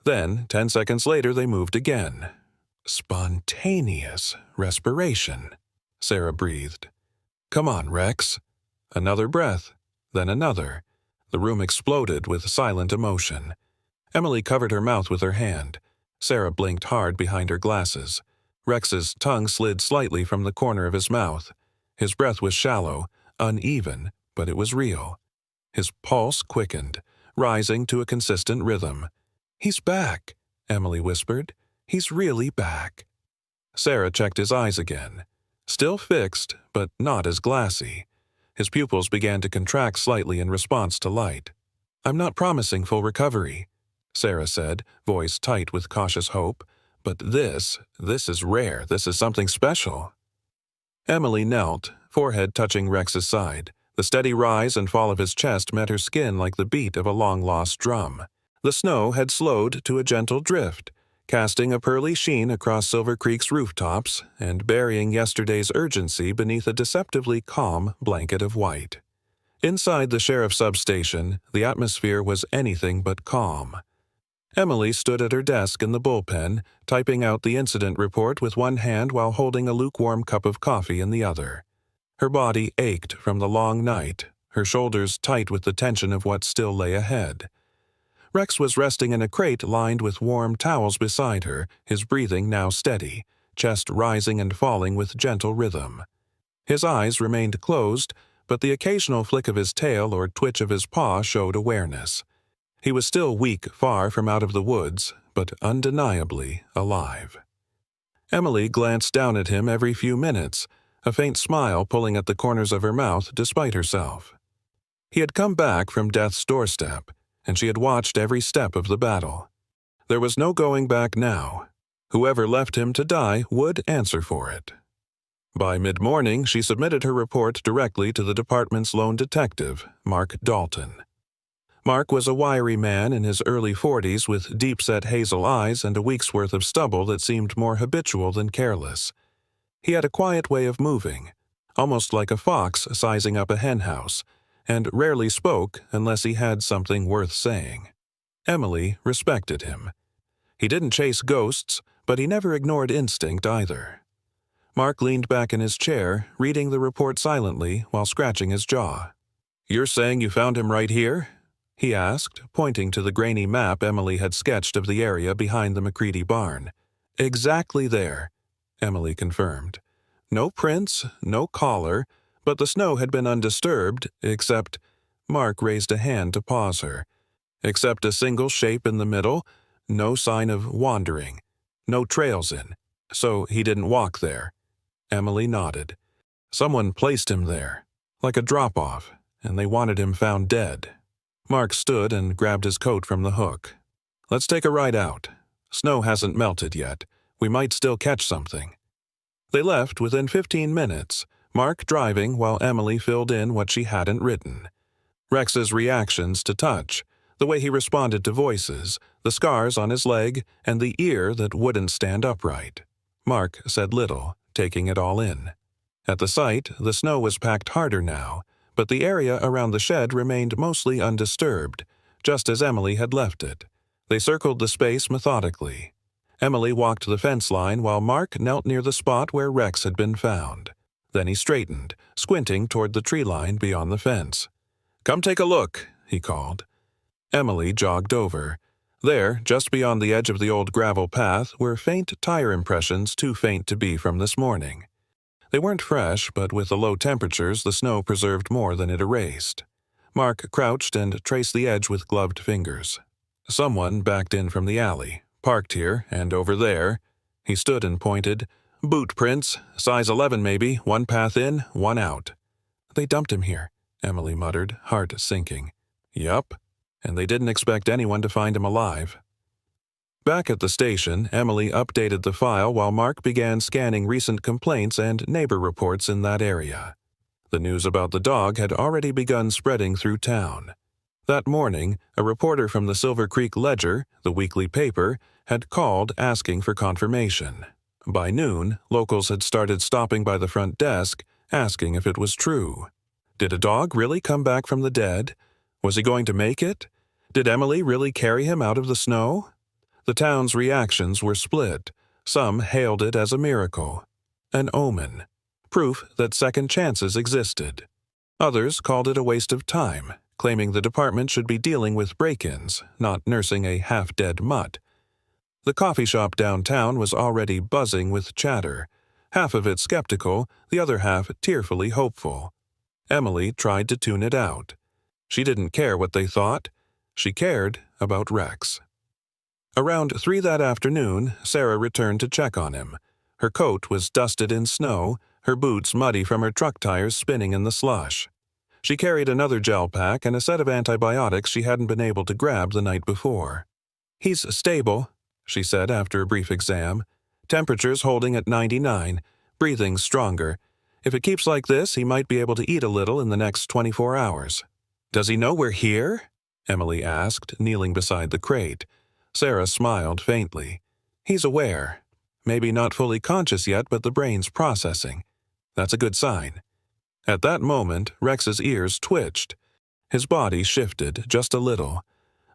Then, 10 seconds later, they moved again. "Spontaneous respiration," Sarah breathed. "Come on, Rex." Another breath, then another. The room exploded with silent emotion. Emily covered her mouth with her hand. Sarah blinked hard behind her glasses. Rex's tongue slid slightly from the corner of his mouth. His breath was shallow, uneven, but it was real. His pulse quickened, rising to a consistent rhythm. "He's back," Emily whispered. "He's really back." Sarah checked his eyes again. Still fixed, but not as glassy. His pupils began to contract slightly in response to light. "I'm not promising full recovery," Sarah said, voice tight with cautious hope. "But this is rare. This is something special." Emily knelt, forehead touching Rex's side. The steady rise and fall of his chest met her skin like the beat of a long-lost drum. The snow had slowed to a gentle drift, casting a pearly sheen across Silver Creek's rooftops and burying yesterday's urgency beneath a deceptively calm blanket of white. Inside the sheriff's substation, the atmosphere was anything but calm. Emily stood at her desk in the bullpen, typing out the incident report with one hand while holding a lukewarm cup of coffee in the other. Her body ached from the long night, her shoulders tight with the tension of what still lay ahead. Rex was resting in a crate lined with warm towels beside her, his breathing now steady, chest rising and falling with gentle rhythm. His eyes remained closed, but the occasional flick of his tail or twitch of his paw showed awareness. He was still weak, far from out of the woods, but undeniably alive. Emily glanced down at him every few minutes, a faint smile pulling at the corners of her mouth despite herself. He had come back from death's doorstep, and she had watched every step of the battle. There was no going back now. Whoever left him to die would answer for it. By mid-morning, she submitted her report directly to the department's lone detective, Mark Dalton. Mark was a wiry man in his early 40s with deep-set hazel eyes and a week's worth of stubble that seemed more habitual than careless. He had a quiet way of moving, almost like a fox sizing up a henhouse, and rarely spoke unless he had something worth saying. Emily respected him. He didn't chase ghosts, but he never ignored instinct either. Mark leaned back in his chair, reading the report silently while scratching his jaw. "You're saying you found him right here?" he asked, pointing to the grainy map Emily had sketched of the area behind the McCready barn. "Exactly there," Emily confirmed. "No prints, no collar, but the snow had been undisturbed, except—" Mark raised a hand to pause her. "Except a single shape in the middle, no sign of wandering, no trails in. So he didn't walk there." Emily nodded. "Someone placed him there, like a drop-off, and they wanted him found dead." Mark stood and grabbed his coat from the hook. "Let's take a ride out. Snow hasn't melted yet. We might still catch something." They left within 15 minutes, Mark driving while Emily filled in what she hadn't written. Rex's reactions to touch, the way he responded to voices, the scars on his leg, and the ear that wouldn't stand upright. Mark said little, taking it all in. At the site, the snow was packed harder now, but the area around the shed remained mostly undisturbed, just as Emily had left it. They circled the space methodically. Emily walked the fence line while Mark knelt near the spot where Rex had been found. Then he straightened, squinting toward the tree line beyond the fence. "Come take a look," he called. Emily jogged over. There, just beyond the edge of the old gravel path, were faint tire impressions too faint to be from this morning. They weren't fresh, but with the low temperatures, the snow preserved more than it erased. Mark crouched and traced the edge with gloved fingers. Someone backed in from the alley, parked here, and over there. He stood and pointed. Boot prints, size 11 maybe, one path in, one out. They dumped him here, Emily muttered, heart sinking. Yup, and they didn't expect anyone to find him alive. Back at the station, Emily updated the file while Mark began scanning recent complaints and neighbor reports in that area. The news about the dog had already begun spreading through town. That morning, a reporter from the Silver Creek Ledger, the weekly paper, had called asking for confirmation. By noon, locals had started stopping by the front desk, asking if it was true. Did a dog really come back from the dead? Was he going to make it? Did Emily really carry him out of the snow? The town's reactions were split. Some hailed it as a miracle, an omen, proof that second chances existed. Others called it a waste of time, claiming the department should be dealing with break-ins, not nursing a half-dead mutt. The coffee shop downtown was already buzzing with chatter, half of it skeptical, the other half tearfully hopeful. Emily tried to tune it out. She didn't care what they thought. She cared about Rex. Around 3 that afternoon, Sarah returned to check on him. Her coat was dusted in snow, her boots muddy from her truck tires spinning in the slush. She carried another gel pack and a set of antibiotics she hadn't been able to grab the night before. "He's stable," she said after a brief exam. "Temperature's holding at 99, breathing stronger. If it keeps like this, he might be able to eat a little in the next 24 hours. "Does he know we're here?" Emily asked, kneeling beside the crate. Sarah smiled faintly. "He's aware. Maybe not fully conscious yet, but the brain's processing. That's a good sign." At that moment, Rex's ears twitched. His body shifted just a little.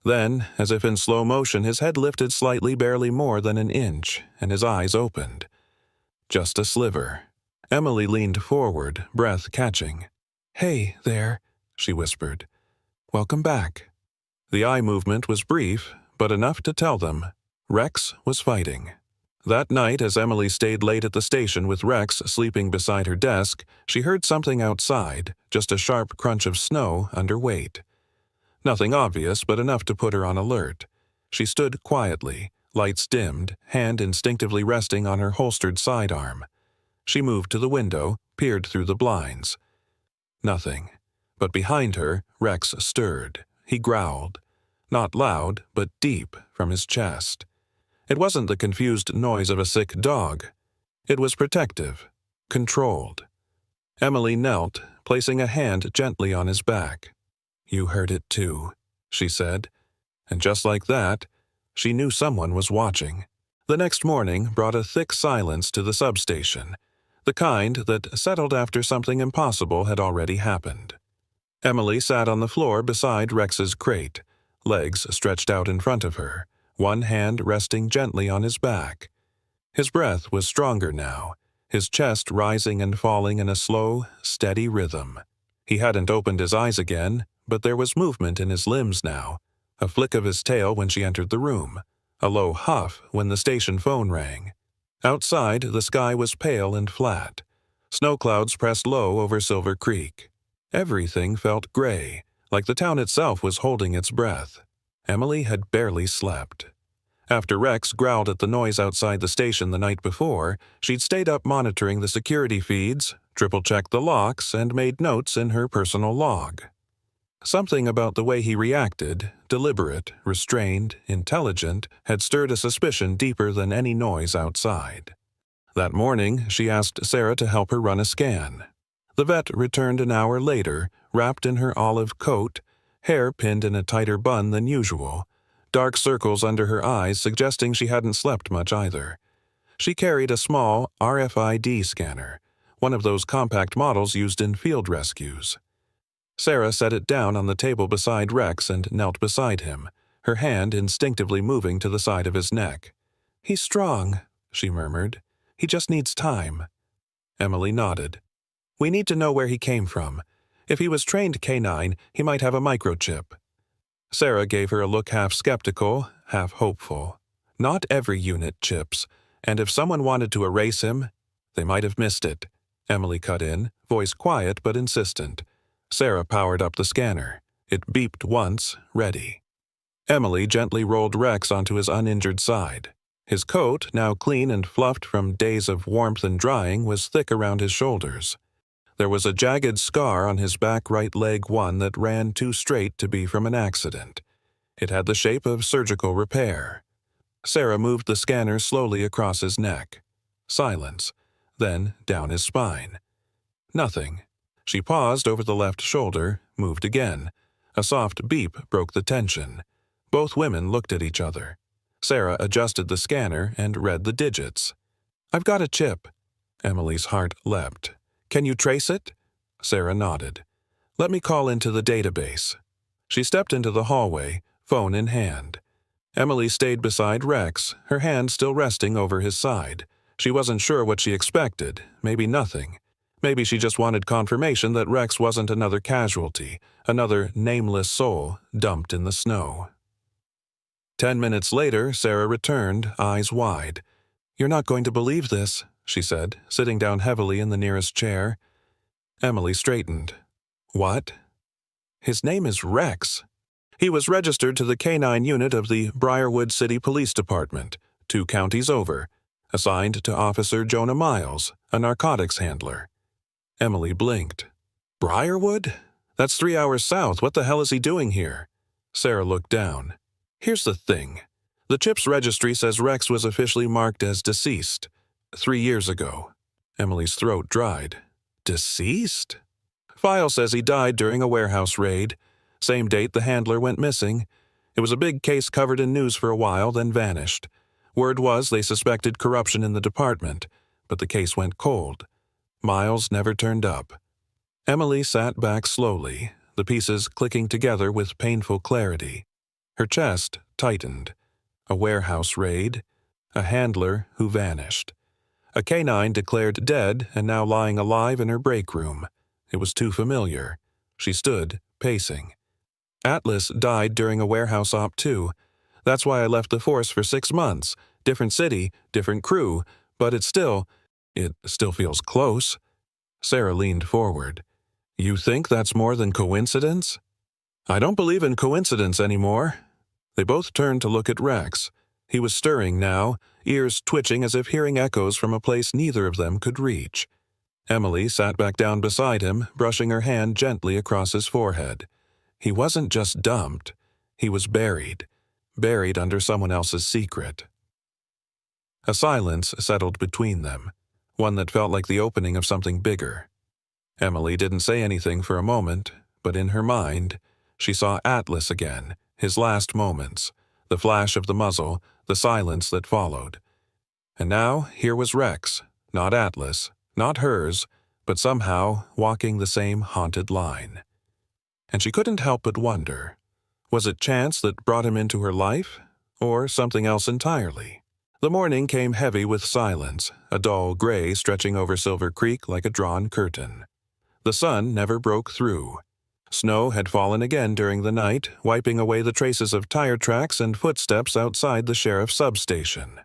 Then, as if in slow motion, his head lifted slightly, barely more than an inch, and his eyes opened. Just a sliver. Emily leaned forward, breath catching. "Hey, there," she whispered. "Welcome back." The eye movement was brief, but enough to tell them. Rex was fighting. That night, as Emily stayed late at the station with Rex sleeping beside her desk, she heard something outside, just a sharp crunch of snow under weight. Nothing obvious, but enough to put her on alert. She stood quietly, lights dimmed, hand instinctively resting on her holstered sidearm. She moved to the window, peered through the blinds. Nothing. But behind her, Rex stirred. He growled. Not loud, but deep from his chest. It wasn't the confused noise of a sick dog. It was protective, controlled. Emily knelt, placing a hand gently on his back. "You heard it too," she said. And just like that, she knew someone was watching. The next morning brought a thick silence to the substation, the kind that settled after something impossible had already happened. Emily sat on the floor beside Rex's crate, legs stretched out in front of her, one hand resting gently on his back. His breath was stronger now, his chest rising and falling in a slow, steady rhythm. He hadn't opened his eyes again, but there was movement in his limbs now, a flick of his tail when she entered the room, a low huff when the station phone rang. Outside, the sky was pale and flat. Snow clouds pressed low over Silver Creek. Everything felt gray, like the town itself was holding its breath. Emily had barely slept. After Rex growled at the noise outside the station the night before, she'd stayed up monitoring the security feeds, triple-checked the locks, and made notes in her personal log. Something about the way he reacted, deliberate, restrained, intelligent, had stirred a suspicion deeper than any noise outside. That morning, she asked Sarah to help her run a scan. The vet returned an hour later, wrapped in her olive coat, hair pinned in a tighter bun than usual, dark circles under her eyes suggesting she hadn't slept much either. She carried a small RFID scanner, one of those compact models used in field rescues. Sarah set it down on the table beside Rex and knelt beside him, her hand instinctively moving to the side of his neck. "He's strong," she murmured. "He just needs time." Emily nodded. "We need to know where he came from. If he was trained canine, he might have a microchip." Sarah gave her a look half skeptical, half hopeful. Not every unit chips, and if someone wanted to erase him, they might have missed it. Emily cut in, voice quiet but insistent. Sarah powered up the scanner. It beeped once, ready. Emily gently rolled Rex onto his uninjured side. His coat, now clean and fluffed from days of warmth and drying, was thick around his shoulders. There was a jagged scar on his back right leg, one that ran too straight to be from an accident. It had the shape of surgical repair. Sarah moved the scanner slowly across his neck. Silence. Then down his spine. Nothing. She paused over the left shoulder, moved again. A soft beep broke the tension. Both women looked at each other. Sarah adjusted the scanner and read the digits. "I've got a chip." Emily's heart leapt. "Can you trace it?" Sarah nodded. "Let me call into the database." She stepped into the hallway, phone in hand. Emily stayed beside Rex, her hand still resting over his side. She wasn't sure what she expected, maybe nothing. Maybe she just wanted confirmation that Rex wasn't another casualty, another nameless soul dumped in the snow. 10 minutes later, Sarah returned, eyes wide. "You're not going to believe this," she said, sitting down heavily in the nearest chair. Emily straightened. "What?" "His name is Rex. He was registered to the K-9 unit of the Briarwood City Police Department, 2 counties over, assigned to Officer Jonah Miles, a narcotics handler." Emily blinked. "Briarwood? That's 3 hours south. What the hell is he doing here?" Sarah looked down. "Here's the thing. The CHIPS registry says Rex was officially marked as deceased 3 years ago." Emily's throat dried. "Deceased?" "File says he died during a warehouse raid. Same date the handler went missing. It was a big case covered in news for a while, then vanished. Word was they suspected corruption in the department, but the case went cold. Miles never turned up." Emily sat back slowly, the pieces clicking together with painful clarity. Her chest tightened. A warehouse raid. A handler who vanished. A K-9 declared dead and now lying alive in her break room. It was too familiar. She stood, pacing. "Atlas died during a warehouse op too. That's why I left the force for 6 months. Different city, different crew, but it still feels close." Sarah leaned forward. "You think that's more than coincidence?" "I don't believe in coincidence anymore." They both turned to look at Rex. He was stirring now, ears twitching as if hearing echoes from a place neither of them could reach. Emily sat back down beside him, brushing her hand gently across his forehead. He wasn't just dumped. He was buried. Buried under someone else's secret. A silence settled between them, one that felt like the opening of something bigger. Emily didn't say anything for a moment, but in her mind, she saw Atlas again, his last moments, the flash of the muzzle, the silence that followed. And now here was Rex, not Atlas, not hers, but somehow walking the same haunted line. And she couldn't help but wonder, was it chance that brought him into her life, or something else entirely? The morning came heavy with silence, a dull gray stretching over Silver Creek like a drawn curtain. The sun never broke through. Snow had fallen again during the night, wiping away the traces of tire tracks and footsteps outside the sheriff's substation.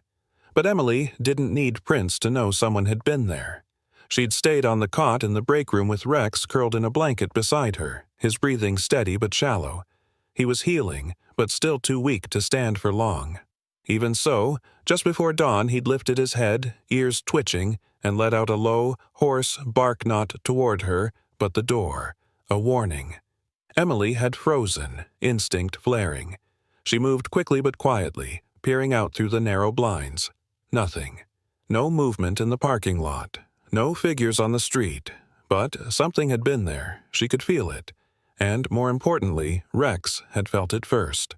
But Emily didn't need prints to know someone had been there. She'd stayed on the cot in the break room with Rex curled in a blanket beside her, his breathing steady but shallow. He was healing, but still too weak to stand for long. Even so, just before dawn he'd lifted his head, ears twitching, and let out a low, hoarse bark not toward her, but the door. A warning. Emily had frozen, instinct flaring. She moved quickly but quietly, peering out through the narrow blinds. Nothing. No movement in the parking lot. No figures on the street. But something had been there. She could feel it. And, more importantly, Rex had felt it first.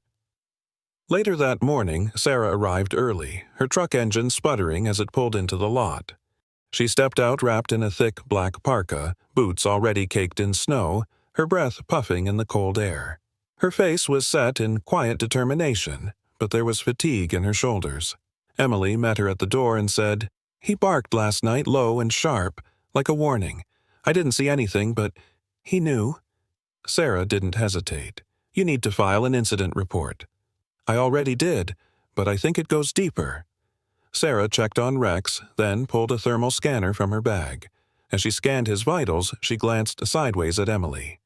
Later that morning, Sarah arrived early, her truck engine sputtering as it pulled into the lot. She stepped out wrapped in a thick black parka, boots already caked in snow, her breath puffing in the cold air. Her face was set in quiet determination, but there was fatigue in her shoulders. Emily met her at the door and said, "He barked last night low and sharp, like a warning. I didn't see anything, but he knew." Sarah didn't hesitate. You need to file an incident report. I already did, but I think it goes deeper. Sarah checked on Rex, then pulled a thermal scanner from her bag. As she scanned his vitals, she glanced sideways at Emily.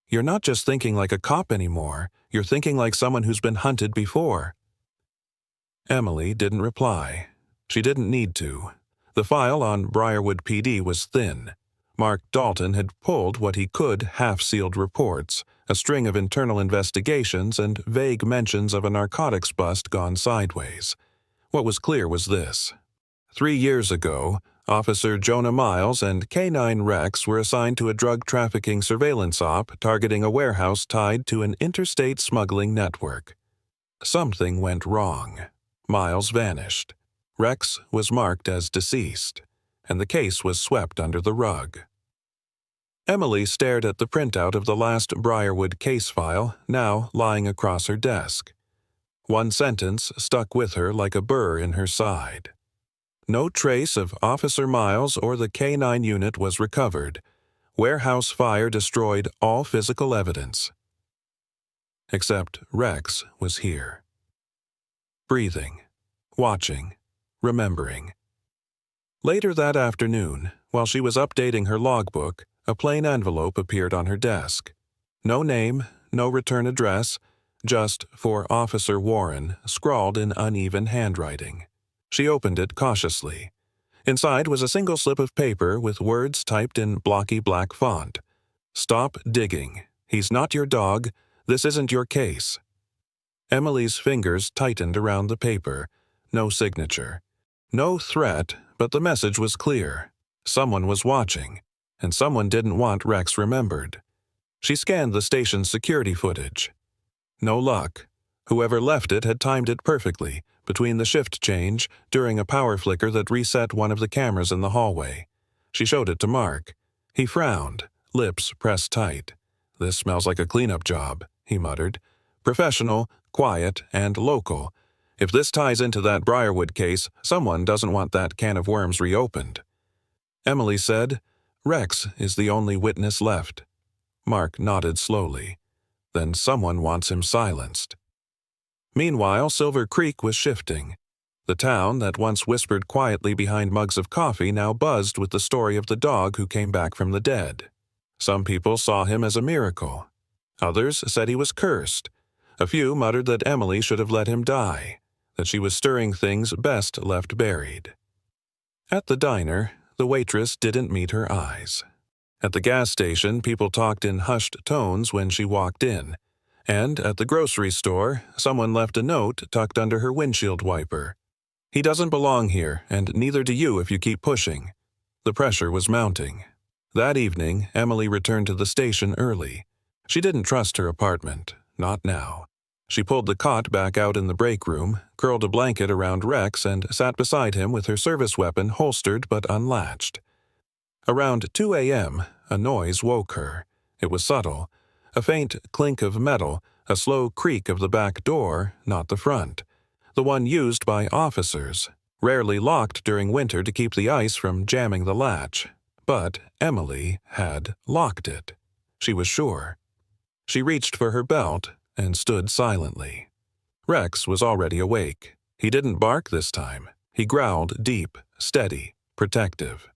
You're not just thinking like a cop anymore, you're thinking like someone who's been hunted before. Emily didn't reply. She didn't need to. The file on Briarwood PD was thin. Mark Dalton had pulled what he could half-sealed reports, a string of internal investigations and vague mentions of a narcotics bust gone sideways. What was clear was this. 3 years ago, Officer Jonah Miles and K9 Rex were assigned to a drug trafficking surveillance op targeting a warehouse tied to an interstate smuggling network. Something went wrong. Miles vanished. Rex was marked as deceased, and the case was swept under the rug. Emily stared at the printout of the last Briarwood case file, now lying across her desk. One sentence stuck with her like a burr in her side. No trace of Officer Miles or the K9 unit was recovered. Warehouse fire destroyed all physical evidence. Except Rex was here. Breathing, watching, remembering. Later that afternoon, while she was updating her logbook, a plain envelope appeared on her desk. No name, no return address, just for Officer Warren, scrawled in uneven handwriting. She opened it cautiously. Inside was a single slip of paper with words typed in blocky black font. Stop digging. He's not your dog. This isn't your case. Emily's fingers tightened around the paper. No signature. No threat, but the message was clear. Someone was watching, and someone didn't want Rex remembered. She scanned the station's security footage. No luck. Whoever left it had timed it perfectly, between the shift change, during a power flicker that reset one of the cameras in the hallway. She showed it to Mark. He frowned, lips pressed tight. This smells like a cleanup job, he muttered. Professional, quiet, and local. If this ties into that Briarwood case, someone doesn't want that can of worms reopened. Emily said, Rex is the only witness left. Mark nodded slowly. Then someone wants him silenced. Meanwhile, Silver Creek was shifting. The town that once whispered quietly behind mugs of coffee now buzzed with the story of the dog who came back from the dead. Some people saw him as a miracle. Others said he was cursed. A few muttered that Emily should have let him die, that she was stirring things best left buried. At the diner, the waitress didn't meet her eyes. At the gas station, people talked in hushed tones when she walked in. And at the grocery store, someone left a note tucked under her windshield wiper. He doesn't belong here, and neither do you if you keep pushing. The pressure was mounting. That evening, Emily returned to the station early. She didn't trust her apartment, not now. She pulled the cot back out in the break room, curled a blanket around Rex, and sat beside him with her service weapon holstered but unlatched. Around 2 a.m., a noise woke her. It was subtle. A faint clink of metal, a slow creak of the back door, not the front. The one used by officers, rarely locked during winter to keep the ice from jamming the latch. But Emily had locked it. She was sure. She reached for her belt and stood silently. Rex was already awake. He didn't bark this time. He growled deep, steady, protective.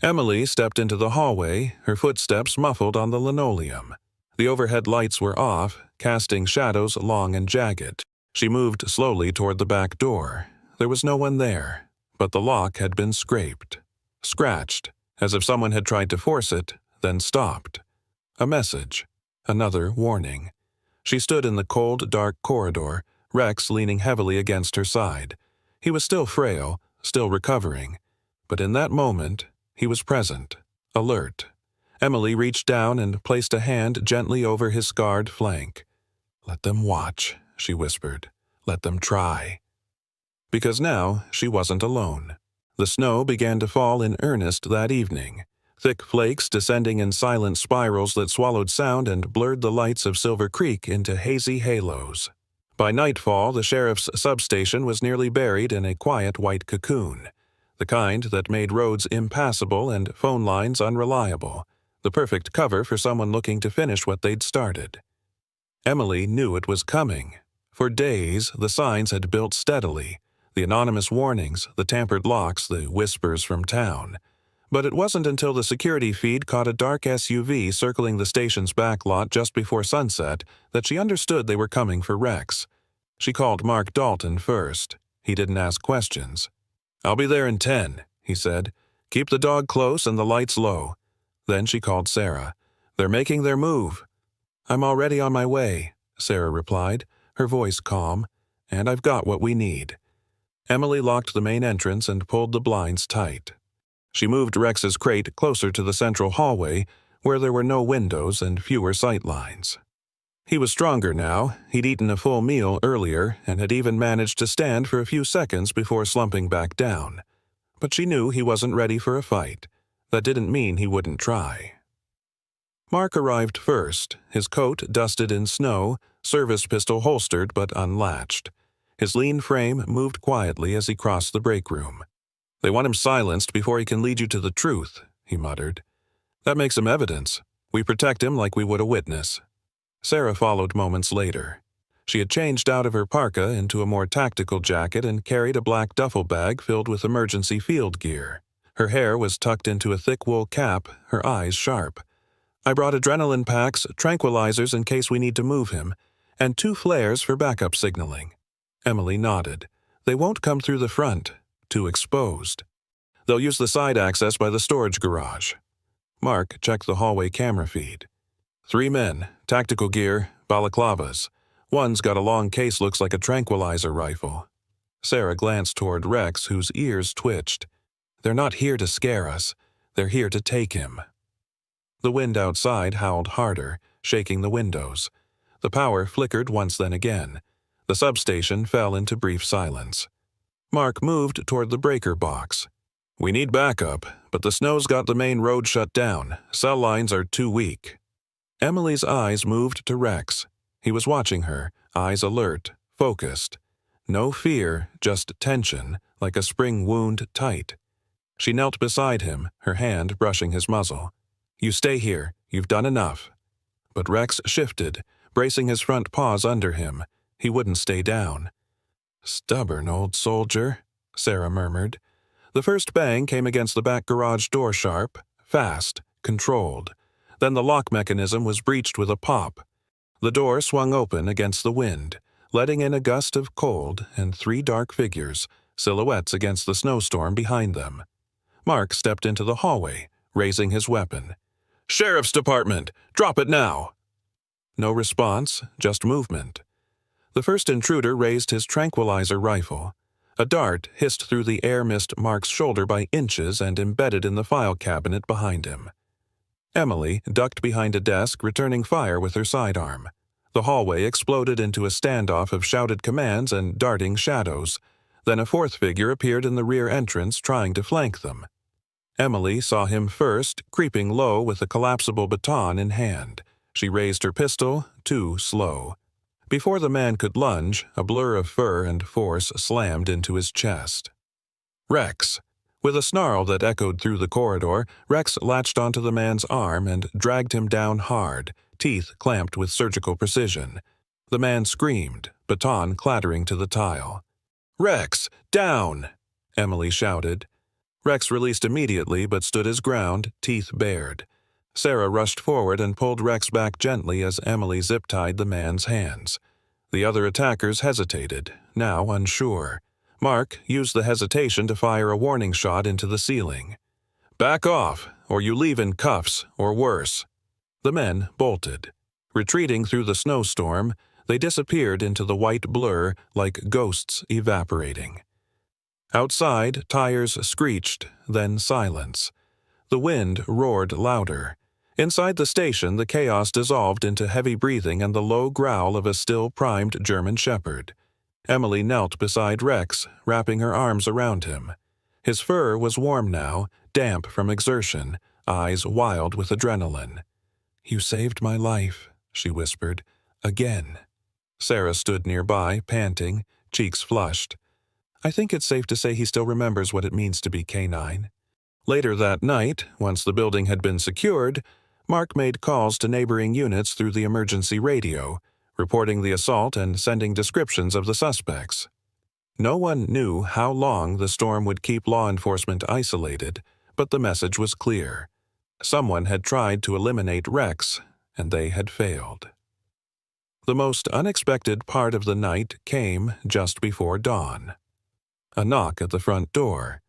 Emily stepped into the hallway, her footsteps muffled on the linoleum. The overhead lights were off, casting shadows long and jagged. She moved slowly toward the back door. There was no one there, but the lock had been scraped. Scratched, as if someone had tried to force it, then stopped. A message. Another warning. She stood in the cold, dark corridor, Rex leaning heavily against her side. He was still frail, still recovering. But in that moment, he was present, alert. Emily reached down and placed a hand gently over his scarred flank. Let them watch, she whispered. Let them try. Because now she wasn't alone. The snow began to fall in earnest that evening, thick flakes descending in silent spirals that swallowed sound and blurred the lights of Silver Creek into hazy halos. By nightfall, the sheriff's substation was nearly buried in a quiet white cocoon, the kind that made roads impassable and phone lines unreliable. The perfect cover for someone looking to finish what they'd started. Emily knew it was coming. For days, the signs had built steadily. The anonymous warnings, the tampered locks, the whispers from town. But it wasn't until the security feed caught a dark SUV circling the station's back lot just before sunset that she understood they were coming for Rex. She called Mark Dalton first. He didn't ask questions. "I'll be there in 10, he said. "Keep the dog close and the lights low." Then she called Sarah. "They're making their move." "I'm already on my way," Sarah replied, her voice calm, "and I've got what we need." Emily locked the main entrance and pulled the blinds tight. She moved Rex's crate closer to the central hallway, where there were no windows and fewer sight lines. He was stronger now. He'd eaten a full meal earlier and had even managed to stand for a few seconds before slumping back down. But she knew he wasn't ready for a fight. That didn't mean he wouldn't try. Mark arrived first, his coat dusted in snow, service pistol holstered but unlatched. His lean frame moved quietly as he crossed the break room. "They want him silenced before he can lead you to the truth," he muttered. "That makes him evidence. We protect him like we would a witness." Sarah followed moments later. She had changed out of her parka into a more tactical jacket and carried a black duffel bag filled with emergency field gear. Her hair was tucked into a thick wool cap, her eyes sharp. "I brought adrenaline packs, tranquilizers in case we need to move him, and 2 flares for backup signaling." Emily nodded. "They won't come through the front. Too exposed. They'll use the side access by the storage garage." Mark checked the hallway camera feed. 3 men, tactical gear, balaclavas. One's got a long case looks like a tranquilizer rifle. Sarah glanced toward Rex, whose ears twitched. "They're not here to scare us. They're here to take him." The wind outside howled harder, shaking the windows. The power flickered once then again. The substation fell into brief silence. Mark moved toward the breaker box. "We need backup, but the snow's got the main road shut down. Cell lines are too weak." Emily's eyes moved to Rex. He was watching her, eyes alert, focused. No fear, just tension, like a spring wound tight. She knelt beside him, her hand brushing his muzzle. "You stay here. You've done enough." But Rex shifted, bracing his front paws under him. He wouldn't stay down. "Stubborn old soldier," Sarah murmured. The first bang came against the back garage door sharp, fast, controlled. Then the lock mechanism was breached with a pop. The door swung open against the wind, letting in a gust of cold and 3 dark figures, silhouettes against the snowstorm behind them. Mark stepped into the hallway, raising his weapon. "Sheriff's Department! Drop it now!" No response, just movement. The first intruder raised his tranquilizer rifle. A dart hissed through the air mist Mark's shoulder by inches and embedded in the file cabinet behind him. Emily ducked behind a desk, returning fire with her sidearm. The hallway exploded into a standoff of shouted commands and darting shadows. Then a 4th figure appeared in the rear entrance, trying to flank them. Emily saw him first, creeping low with a collapsible baton in hand. She raised her pistol, too slow. Before the man could lunge, a blur of fur and force slammed into his chest. "Rex!" With a snarl that echoed through the corridor, Rex latched onto the man's arm and dragged him down hard, teeth clamped with surgical precision. The man screamed, baton clattering to the tile. "Rex, down!" Emily shouted. Rex released immediately but stood his ground, teeth bared. Sarah rushed forward and pulled Rex back gently as Emily zip-tied the man's hands. The other attackers hesitated, now unsure. Mark used the hesitation to fire a warning shot into the ceiling. "Back off, or you leave in cuffs, or worse." The men bolted. Retreating through the snowstorm, they disappeared into the white blur like ghosts evaporating. Outside, tires screeched, then silence. The wind roared louder. Inside the station, the chaos dissolved into heavy breathing and the low growl of a still-primed German shepherd. Emily knelt beside Rex, wrapping her arms around him. His fur was warm now, damp from exertion, eyes wild with adrenaline. "You saved my life," she whispered. "Again." Sarah stood nearby, panting, cheeks flushed. "I think it's safe to say he still remembers what it means to be canine." Later that night, once the building had been secured, Mark made calls to neighboring units through the emergency radio, reporting the assault and sending descriptions of the suspects. No one knew how long the storm would keep law enforcement isolated, but the message was clear. Someone had tried to eliminate Rex, and they had failed. The most unexpected part of the night came just before dawn. A knock at the front door.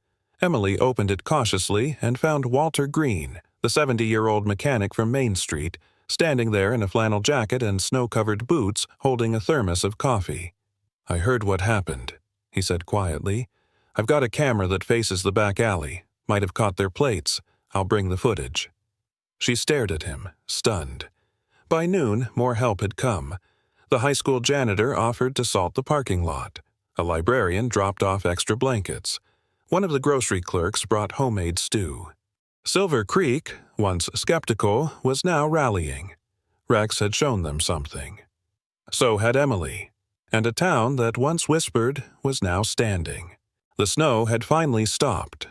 Emily opened it cautiously and found Walter Green, the 70-year-old mechanic from Main Street, standing there in a flannel jacket and snow-covered boots holding a thermos of coffee. "I heard what happened," he said quietly. "I've got a camera that faces the back alley. Might have caught their plates. I'll bring the footage." She stared at him, stunned. By noon, more help had come. The high school janitor offered to salt the parking lot. A librarian dropped off extra blankets. One of the grocery clerks brought homemade stew. Silver Creek, once skeptical, was now rallying. Rex had shown them something. So had Emily. And a town that once whispered was now standing. The snow had finally stopped.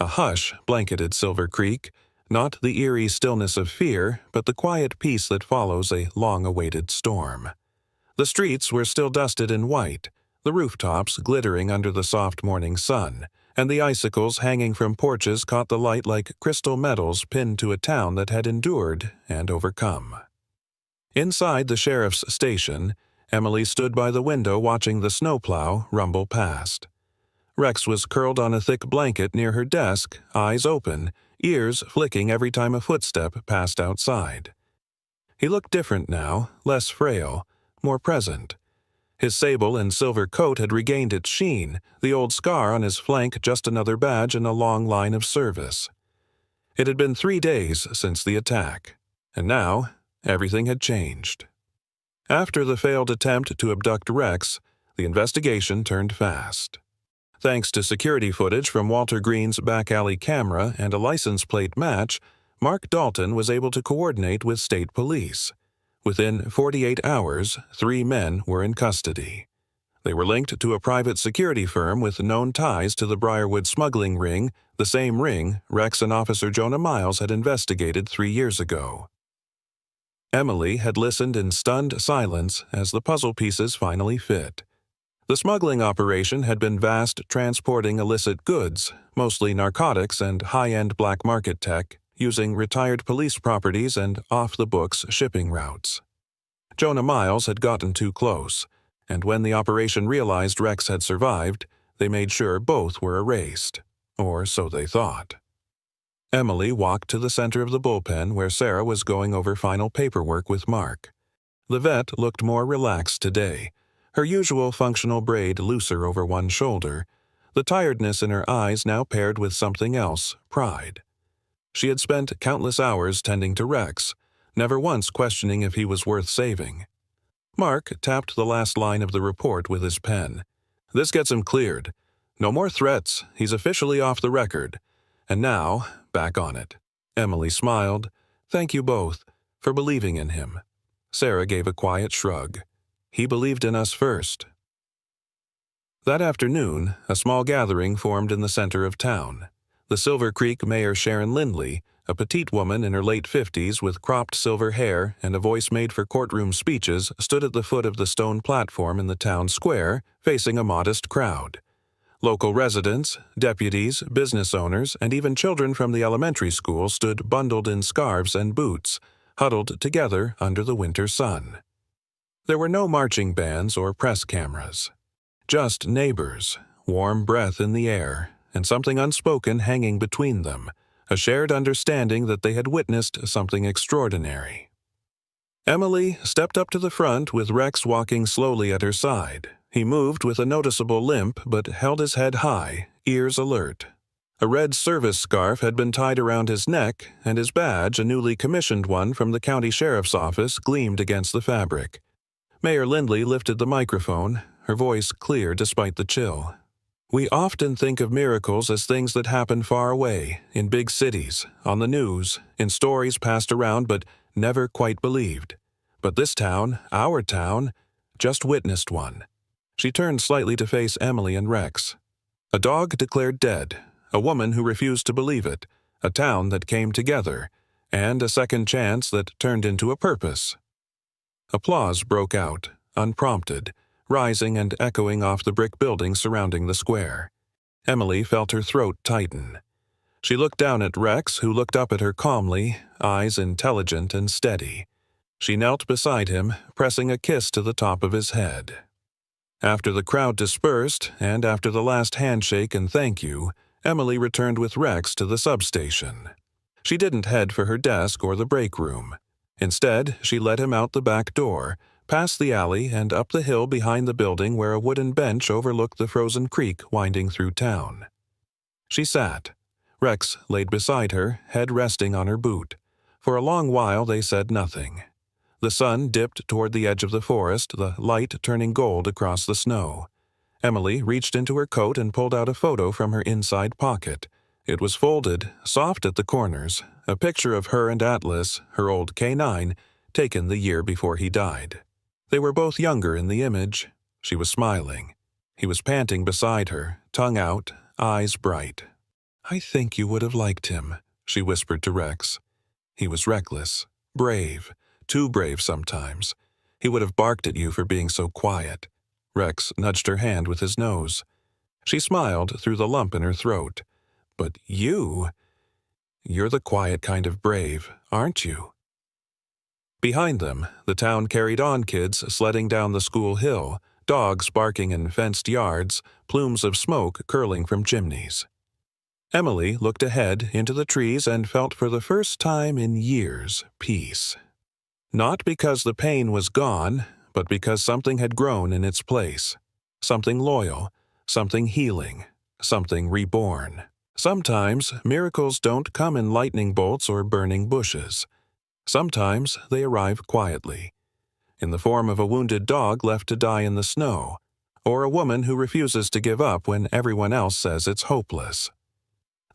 A hush blanketed Silver Creek, not the eerie stillness of fear, but the quiet peace that follows a long-awaited storm. The streets were still dusted in white, the rooftops glittering under the soft morning sun, and the icicles hanging from porches caught the light like crystal medals pinned to a town that had endured and overcome. Inside the sheriff's station, Emily stood by the window watching the snowplow rumble past. Rex was curled on a thick blanket near her desk, eyes open, ears flicking every time a footstep passed outside. He looked different now, less frail, more present. His sable and silver coat had regained its sheen, the old scar on his flank just another badge in a long line of service. It had been 3 days since the attack, and now everything had changed. After the failed attempt to abduct Rex, the investigation turned fast. Thanks to security footage from Walter Green's back alley camera and a license plate match, Mark Dalton was able to coordinate with state police. Within 48 hours, 3 men were in custody. They were linked to a private security firm with known ties to the Briarwood smuggling ring, the same ring Rex and Officer Jonah Miles had investigated 3 years ago. Emily had listened in stunned silence as the puzzle pieces finally fit. The smuggling operation had been vast, transporting illicit goods, mostly narcotics and high-end black market tech, using retired police properties and off-the-books shipping routes. Jonah Miles had gotten too close, and when the operation realized Rex had survived, they made sure both were erased, or so they thought. Emily walked to the center of the bullpen where Sarah was going over final paperwork with Mark. The vet looked more relaxed today, her usual functional braid looser over one shoulder, the tiredness in her eyes now paired with something else, pride. She had spent countless hours tending to Rex, never once questioning if he was worth saving. Mark tapped the last line of the report with his pen. "This gets him cleared. No more threats. He's officially off the record. And now, back on it." Emily smiled. "Thank you both for believing in him." Sarah gave a quiet shrug. "He believed in us first." That afternoon, a small gathering formed in the center of town. The Silver Creek Mayor Sharon Lindley, a petite woman in her late 50s with cropped silver hair and a voice made for courtroom speeches, stood at the foot of the stone platform in the town square, facing a modest crowd. Local residents, deputies, business owners, and even children from the elementary school stood bundled in scarves and boots, huddled together under the winter sun. There were no marching bands or press cameras. Just neighbors, warm breath in the air, and something unspoken hanging between them, a shared understanding that they had witnessed something extraordinary. Emily stepped up to the front with Rex walking slowly at her side. He moved with a noticeable limp but held his head high, ears alert. A red service scarf had been tied around his neck, and his badge, a newly commissioned one from the county sheriff's office, gleamed against the fabric. Mayor Lindley lifted the microphone, her voice clear despite the chill. "We often think of miracles as things that happen far away, in big cities, on the news, in stories passed around but never quite believed. But this town, our town, just witnessed one." She turned slightly to face Emily and Rex. A dog declared dead, a woman who refused to believe it, a town that came together, and a second chance that turned into a purpose. Applause broke out, unprompted, rising and echoing off the brick buildings surrounding the square. Emily felt her throat tighten. She looked down at Rex, who looked up at her calmly, eyes intelligent and steady. She knelt beside him, pressing a kiss to the top of his head. After the crowd dispersed, and after the last handshake and thank you, Emily returned with Rex to the substation. She didn't head for her desk or the break room. Instead, she led him out the back door, past the alley and up the hill behind the building where a wooden bench overlooked the frozen creek winding through town. She sat. Rex laid beside her, head resting on her boot. For a long while they said nothing. The sun dipped toward the edge of the forest, the light turning gold across the snow. Emily reached into her coat and pulled out a photo from her inside pocket. It was folded, soft at the corners, a picture of her and Atlas, her old K9, taken the year before he died. They were both younger in the image. She was smiling. He was panting beside her, tongue out, eyes bright. "I think you would have liked him," she whispered to Rex. He was reckless, brave, too brave sometimes. He would have barked at you for being so quiet. Rex nudged her hand with his nose. She smiled through the lump in her throat. "But you're the quiet kind of brave, aren't you?" Behind them, the town carried on kids sledding down the school hill, dogs barking in fenced yards, plumes of smoke curling from chimneys. Emily looked ahead into the trees and felt for the first time in years peace. Not because the pain was gone, but because something had grown in its place. Something loyal, something healing, something reborn. Sometimes miracles don't come in lightning bolts or burning bushes. Sometimes they arrive quietly, in the form of a wounded dog left to die in the snow, or a woman who refuses to give up when everyone else says it's hopeless.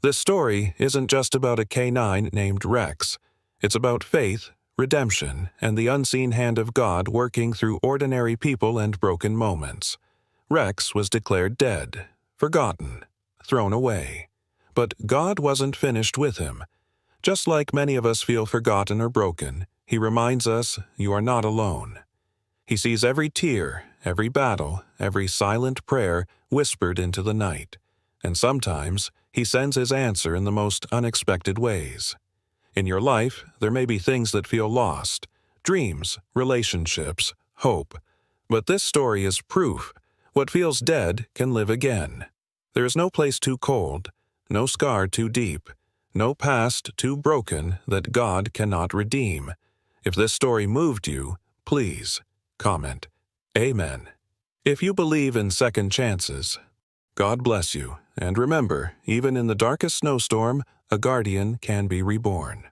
This story isn't just about a K9 named Rex. It's about faith, redemption, and the unseen hand of God working through ordinary people and broken moments. Rex was declared dead, forgotten, thrown away. But God wasn't finished with him. Just like many of us feel forgotten or broken, he reminds us you are not alone. He sees every tear, every battle, every silent prayer whispered into the night. And sometimes he sends his answer in the most unexpected ways. In your life, there may be things that feel lost, dreams, relationships, hope. But this story is proof. What feels dead can live again. There is no place too cold, no scar too deep, no past too broken that God cannot redeem. If this story moved you, please comment Amen. If you believe in second chances, God bless you, and remember, even in the darkest snowstorm, a guardian can be reborn.